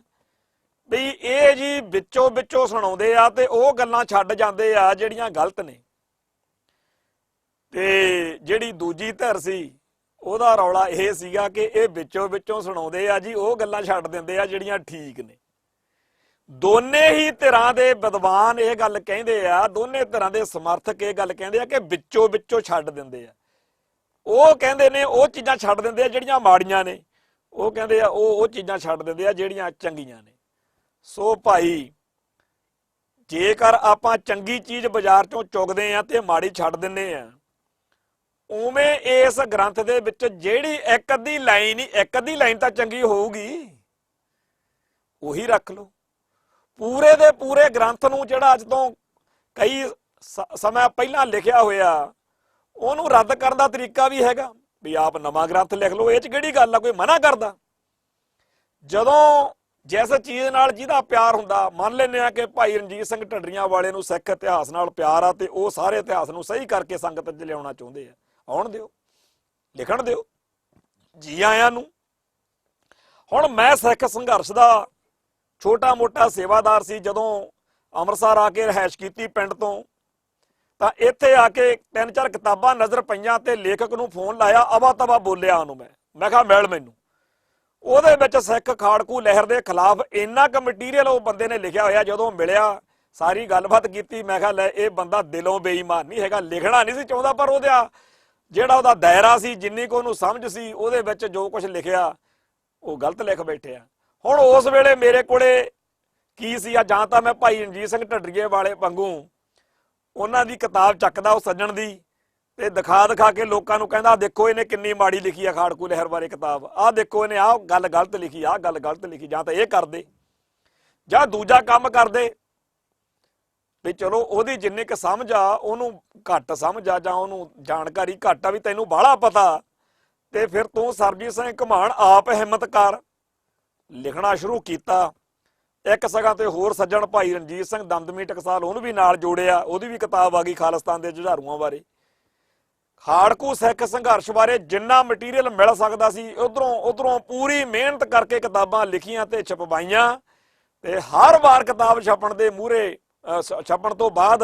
ਵੀ ਇਹ ਜੀ ਵਿੱਚੋਂ ਸੁਣਾਉਂਦੇ ਆ ਤੇ ਉਹ ਗੱਲਾਂ ਛੱਡ ਜਾਂਦੇ ਆ ਜਿਹੜੀਆਂ ਗਲਤ ਨੇ। ਤੇ ਜਿਹੜੀ ਦੂਜੀ ਧਿਰ ਸੀ ਉਹਦਾ ਰੌਲਾ ਇਹ ਸੀਗਾ ਕਿ ਇਹ ਵਿੱਚੋਂ ਸੁਣਾਉਂਦੇ ਆ ਜੀ, ਉਹ ਗੱਲਾਂ ਛੱਡ ਦਿੰਦੇ ਆ ਜਿਹੜੀਆਂ ਠੀਕ ਨੇ। ਦੋਨੇ ਹੀ ਧਿਰਾਂ ਦੇ ਵਿਦਵਾਨ ਇਹ ਗੱਲ ਕਹਿੰਦੇ ਆ, ਦੋਨੇ ਧਿਰਾਂ ਦੇ ਸਮਰਥਕ ਇਹ ਗੱਲ ਕਹਿੰਦੇ ਆ ਕਿ ਵਿੱਚੋਂ ਛੱਡ ਦਿੰਦੇ ਆ। ਉਹ ਕਹਿੰਦੇ ਨੇ ਉਹ ਚੀਜ਼ਾਂ ਛੱਡ ਦਿੰਦੇ ਆ ਜਿਹੜੀਆਂ ਮਾੜੀਆਂ ਨੇ, ਉਹ ਕਹਿੰਦੇ ਆ ਉਹ ਚੀਜ਼ਾਂ ਛੱਡ ਦਿੰਦੇ ਆ ਜਿਹੜੀਆਂ ਚੰਗੀਆਂ ਨੇ। ਸੋ ਭਾਈ, ਜੇਕਰ ਆਪਾਂ ਚੰਗੀ ਚੀਜ਼ ਬਾਜ਼ਾਰ ਚੋਂ ਚੁੱਕਦੇ ਆ ਤੇ ਮਾੜੀ ਛੱਡ ਦਿੰਦੇ ਆ, ਉਵੇਂ ਇਸ ਗ੍ਰੰਥ ਦੇ ਵਿੱਚ ਜਿਹੜੀ ਇੱਕ ਅੱਧੀ ਲਾਈਨ ਤਾਂ ਚੰਗੀ ਹੋਊਗੀ, ਉਹੀ ਰੱਖ ਲਓ। ਪੂਰੇ ਦੇ ਪੂਰੇ ਗ੍ਰੰਥ ਨੂੰ, ਜਿਹੜਾ ਅੱਜ ਤੋਂ ਕਈ ਸਮਾਂ ਪਹਿਲਾਂ ਲਿਖਿਆ ਹੋਇਆ, ਉਹਨੂੰ ਰੱਦ ਕਰਨ ਦਾ ਤਰੀਕਾ ਵੀ ਹੈਗਾ ਵੀ ਆਪ ਨਵਾਂ ਗ੍ਰੰਥ ਲਿਖ ਲਓ। ਇਹ 'ਚ ਕਿਹੜੀ ਗੱਲ ਆ, ਕੋਈ ਮਨਾ ਕਰਦਾ? ਜਦੋਂ ਜਿਸ ਚੀਜ਼ ਨਾਲ ਜਿਹਦਾ ਪਿਆਰ ਹੁੰਦਾ, ਮੰਨ ਲੈਂਦੇ ਆ ਕਿ ਭਾਈ ਰਣਜੀਤ ਸਿੰਘ ਢੱਡਰੀਆਂ ਵਾਲੇ ਨੂੰ ਸਿੱਖ ਇਤਿਹਾਸ ਨਾਲ ਪਿਆਰ ਆ ਤੇ ਉਹ ਸਾਰੇ ਇਤਿਹਾਸ ਨੂੰ ਸਹੀ ਕਰਕੇ ਸੰਗਤ 'ਚ ਲਿਆਉਣਾ ਚਾਹੁੰਦੇ ਆ, ਆਉਣ ਦਿਓ, ਲਿਖਣ ਦਿਓ, ਜੀ ਆਇਆਂ ਨੂੰ। ਹੁਣ ਮੈਂ ਸਿੱਖ ਸੰਘਰਸ਼ ਦਾ ਛੋਟਾ ਮੋਟਾ ਸੇਵਾਦਾਰ ਸੀ। ਜਦੋਂ ਅੰਮ੍ਰਿਤਸਰ ਆ ਕੇ ਰਿਹਾਇਸ਼ ਕੀਤੀ ਪਿੰਡ ਤੋਂ, ਤਾਂ ਇੱਥੇ ਆ ਕੇ 3-4 ਕਿਤਾਬਾਂ ਨਜ਼ਰ ਪਈਆਂ ਤੇ ਲੇਖਕ ਨੂੰ ਫੋਨ ਲਾਇਆ, ਅਵਾ ਤਵਾ ਬੋਲਿਆ ਉਹਨੂੰ। ਮੈਂ ਕਿਹਾ ਮਿਲ ਮੈਨੂੰ। ਉਹਦੇ ਵਿੱਚ ਸਿੱਖ ਖਾੜਕੂ ਲਹਿਰ ਦੇ ਖਿਲਾਫ ਇੰਨਾ ਕੁ ਮਟੀਰੀਅਲ ਉਹ ਬੰਦੇ ਨੇ ਲਿਖਿਆ ਹੋਇਆ। ਜਦੋਂ ਮਿਲਿਆ, ਸਾਰੀ ਗੱਲਬਾਤ ਕੀਤੀ, ਮੈਂ ਕਿਹਾ ਲੈ ਇਹ ਬੰਦਾ ਦਿਲੋਂ ਬੇਈਮਾਨ ਨਹੀਂ ਹੈਗਾ, ਲਿਖਣਾ ਨਹੀਂ ਸੀ ਚਾਹੁੰਦਾ, ਪਰ ਉਹਦਾ ਦਾਇਰਾ ਸੀ, ਜਿੰਨੀ ਕੁ ਉਹਨੂੰ ਸਮਝ ਸੀ, ਉਹਦੇ ਵਿੱਚ ਜੋ ਕੁਝ ਲਿਖਿਆ ਉਹ ਗਲਤ ਲਿਖ ਬੈਠਿਆ। ਹੁਣ ਉਸ ਵੇਲੇ ਮੇਰੇ ਕੋਲੇ ਕੀ ਸੀ, ਜਾਂ ਤਾਂ ਮੈਂ ਭਾਈ ਰਣਜੀਤ ਸਿੰਘ ਢੱਡਰੀਏ ਵਾਲੇ ਵਾਂਗੂ ਉਹਨਾਂ ਦੀ ਕਿਤਾਬ ਚੱਕਦਾ, ਉਹ ਸੱਜਣ ਦੀ, ਤੇ ਦਿਖਾ ਕੇ ਲੋਕਾਂ ਨੂੰ ਕਹਿੰਦਾ ਦੇਖੋ ਇਹਨੇ ਕਿੰਨੀ ਮਾੜੀ ਲਿਖੀ ਆ ਖਾੜਕੂ ਲਹਿਰ ਬਾਰੇ ਕਿਤਾਬ, ਆਹ ਦੇਖੋ ਇਹਨੇ ਆਹ ਗੱਲ ਗਲਤ ਲਿਖੀ, ਆਹ ਗੱਲ ਗਲਤ ਲਿਖੀ। ਜਾਂ ਤਾਂ ਇਹ ਕਰਦੇ ਜਾਂ ਦੂਜਾ ਕੰਮ ਕਰਦੇ ਵੀ ਚਲੋ ਉਹਦੀ ਜਿੰਨੀ ਕੁ ਸਮਝ ਆ ਉਹਨੂੰ ਘੱਟ ਸਮਝ ਆ, ਜਾਂ ਉਹਨੂੰ ਜਾਣਕਾਰੀ ਘੱਟ ਆ ਵੀ ਤੈਨੂੰ ਬਾਹਲਾ ਪਤਾ, ਤੇ ਫਿਰ ਤੂੰ ਸਰਬਜੀਤ ਸਿੰਘ ਘਮਾਣ ਆਪ ਹਿੰਮਤ ਕਰ। ਲਿਖਣਾ ਸ਼ੁਰੂ ਕੀਤਾ। ਇੱਕ ਸਗਾਂ ਤੇ ਹੋਰ ਸੱਜਣ ਭਾਈ ਰਣਜੀਤ ਸਿੰਘ ਦਮਦਮੀ ਟਕਸਾਲ, ਉਹਨੂੰ ਵੀ ਨਾਲ ਜੋੜਿਆ, ਉਹਦੀ ਵੀ ਕਿਤਾਬ ਆ ਗਈ ਖਾਲਿਸਤਾਨ ਦੇ ਜੁਝਾਰੂਆਂ ਬਾਰੇ। ਖਾੜਕੂ ਸਿੱਖ ਸੰਘਰਸ਼ ਬਾਰੇ ਜਿੰਨਾ ਮਟੀਰੀਅਲ ਮਿਲ ਸਕਦਾ ਸੀ ਉਧਰੋਂ ਪੂਰੀ ਮਿਹਨਤ ਕਰਕੇ ਕਿਤਾਬਾਂ ਲਿਖੀਆਂ ਤੇ ਛਪਵਾਈਆਂ। ਤੇ ਹਰ ਵਾਰ ਕਿਤਾਬ ਛਪਣ ਤੋਂ ਬਾਅਦ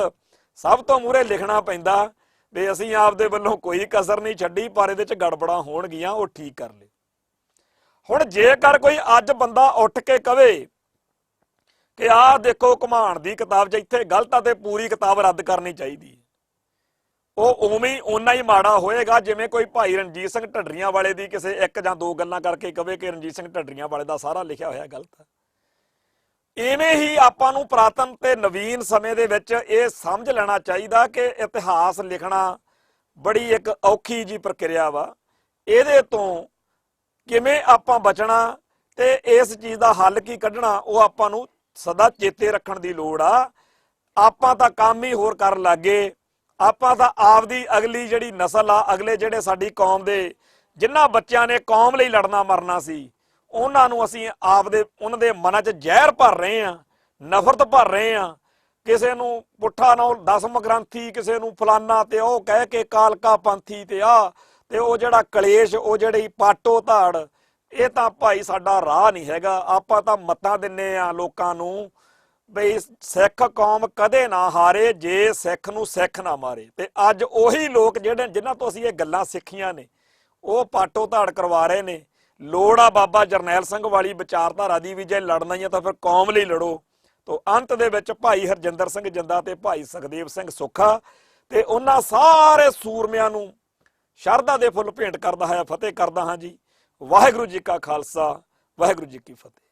ਸਭ ਤੋਂ ਮੂਹਰੇ ਲਿਖਣਾ ਪੈਂਦਾ ਵੀ ਅਸੀਂ ਆਪਦੇ ਵੱਲੋਂ ਕੋਈ ਕਸਰ ਨਹੀਂ ਛੱਡੀ, ਪਰ ਇਹਦੇ 'ਚ ਗੜਬੜਾਂ ਹੋਣਗੀਆਂ, ਉਹ ਠੀਕ ਕਰ ਲਏ। ਹੁਣ ਜੇਕਰ ਕੋਈ ਅੱਜ ਬੰਦਾ ਉੱਠ ਕੇ ਕਵੇ ਕਿ ਆਹ ਦੇਖੋ ਘਮਾਣ ਦੀ ਕਿਤਾਬ 'ਚ ਇੱਥੇ ਗਲਤ ਆ ਤੇ ਪੂਰੀ ਕਿਤਾਬ ਰੱਦ ਕਰਨੀ ਚਾਹੀਦੀ, ਉਹ ਉਵੇਂ ਓਨਾ ਹੀ ਮਾੜਾ ਹੋਏਗਾ ਜਿਵੇਂ ਕੋਈ ਭਾਈ ਰਣਜੀਤ ਸਿੰਘ ਢੱਡਰੀਆਂ ਵਾਲੇ ਦੀ ਕਿਸੇ ਇੱਕ ਜਾਂ ਦੋ ਗੱਲਾਂ ਕਰਕੇ ਕਵੇ ਕਿ ਰਣਜੀਤ ਸਿੰਘ ਢੱਡਰੀਆਂ ਵਾਲੇ ਦਾ ਸਾਰਾ ਲਿਖਿਆ ਹੋਇਆ ਗਲਤ ਹੈ। ਇਵੇਂ ਹੀ ਆਪਾਂ ਨੂੰ ਪੁਰਾਤਨ ਤੇ ਨਵੀਨ ਸਮੇਂ ਦੇ ਵਿੱਚ ਇਹ ਸਮਝ ਲੈਣਾ ਚਾਹੀਦਾ ਕਿ ਇਤਿਹਾਸ ਲਿਖਣਾ ਬੜੀ ਇੱਕ ਔਖੀ ਜੀ ਪ੍ਰਕਿਰਿਆ ਵਾ। ਇਹਦੇ ਤੋਂ ਕਿਵੇਂ ਆਪਾਂ ਬਚਣਾ, ਤੇ ਇਸ ਚੀਜ਼ ਦਾ ਹੱਲ ਕੀ ਕੱਢਣਾ ਉਹ ਆਪਾਂ ਨੂੰ ਸਦਾ ਚੇਤੇ ਰੱਖਣ ਦੀ ਲੋੜ ਆ। ਆਪਾਂ ਤਾਂ ਕੰਮ ਹੀ ਹੋਰ ਕਰਨ ਲੱਗੇ। ਆਪਾਂ ਤਾਂ ਆਪਦੀ ਅਗਲੀ ਜਿਹੜੀ ਨਸਲ ਆ, ਅਗਲੇ ਜਿਹੜੇ ਸਾਡੀ ਕੌਮ ਦੇ ਜਿਨ੍ਹਾਂ ਬੱਚਿਆਂ ਨੇ ਕੌਮ ਲਈ ਲੜਨਾ ਮਰਨਾ ਸੀ, ਉਹਨਾਂ ਨੂੰ ਅਸੀਂ ਉਹਨਾਂ ਦੇ ਮਨਾਂ 'ਚ ਜ਼ਹਿਰ ਭਰ ਰਹੇ ਆ, ਨਫ਼ਰਤ ਭਰ ਰਹੇ ਆ। ਕਿਸੇ ਨੂੰ ਪੁੱਠਾ ਨਾ ਦਸਮ ਗ੍ਰੰਥੀ, ਕਿਸੇ ਨੂੰ ਫਲਾਨਾ, ਤੇ ਉਹ ਕਹਿ ਕੇ ਕਾਲਕਾ ਪੰਥੀ ਤੇ ਤੇ ਉਹ ਜਿਹੜਾ ਕਲੇਸ਼, ਉਹ ਜਿਹੜੀ ਪਾਟੋ ਧਾੜ, ਇਹ ਤਾਂ ਭਾਈ ਸਾਡਾ ਰਾਹ ਨਹੀਂ ਹੈਗਾ। ਆਪਾਂ ਤਾਂ ਮੱਤਾਂ ਦਿੰਨੇ ਆ ਲੋਕਾਂ ਨੂੰ ਬਈ ਸਿੱਖ ਕੌਮ ਕਦੇ ਨਾ ਹਾਰੇ ਜੇ ਸਿੱਖ ਨੂੰ ਸਿੱਖ ਨਾ ਮਾਰੇ। ਤੇ ਅੱਜ ਉਹੀ ਲੋਕ ਜਿਨ੍ਹਾਂ ਤੋਂ ਅਸੀਂ ਇਹ ਗੱਲਾਂ ਸਿੱਖੀਆਂ ਨੇ, ਉਹ ਪਾਟੋ ਧਾੜ ਕਰਵਾ ਰਹੇ ਨੇ। ਲੋੜ ਆ ਬਾਬਾ ਜਰਨੈਲ ਸਿੰਘ ਵਾਲੀ ਵਿਚਾਰਧਾਰਾ ਦੀ ਵੀ, ਜੇ ਲੜਨਾ ਹੀ ਆ ਤਾਂ ਫਿਰ ਕੌਮ ਲਈ ਲੜੋ। ਤੋਂ ਅੰਤ ਦੇ ਵਿੱਚ ਭਾਈ ਹਰਜਿੰਦਰ ਸਿੰਘ ਜਿੰਦਾ ਤੇ ਭਾਈ ਸੁਖਦੇਵ ਸਿੰਘ ਸੁੱਖਾ ਤੇ ਉਹਨਾਂ ਸਾਰੇ ਸੂਰਮਿਆਂ ਨੂੰ ਸ਼ਰਧਾ ਦੇ ਫੁੱਲ ਭੇਂਟ ਕਰਦਾ ਹੈ, ਫਤਿਹ ਕਰਦਾ ਹਾਂ ਜੀ। ਵਾਹਿਗੁਰੂ ਜੀ ਕਾ ਖਾਲਸਾ, ਵਾਹਿਗੁਰੂ ਜੀ ਕੀ ਫਤਿਹ।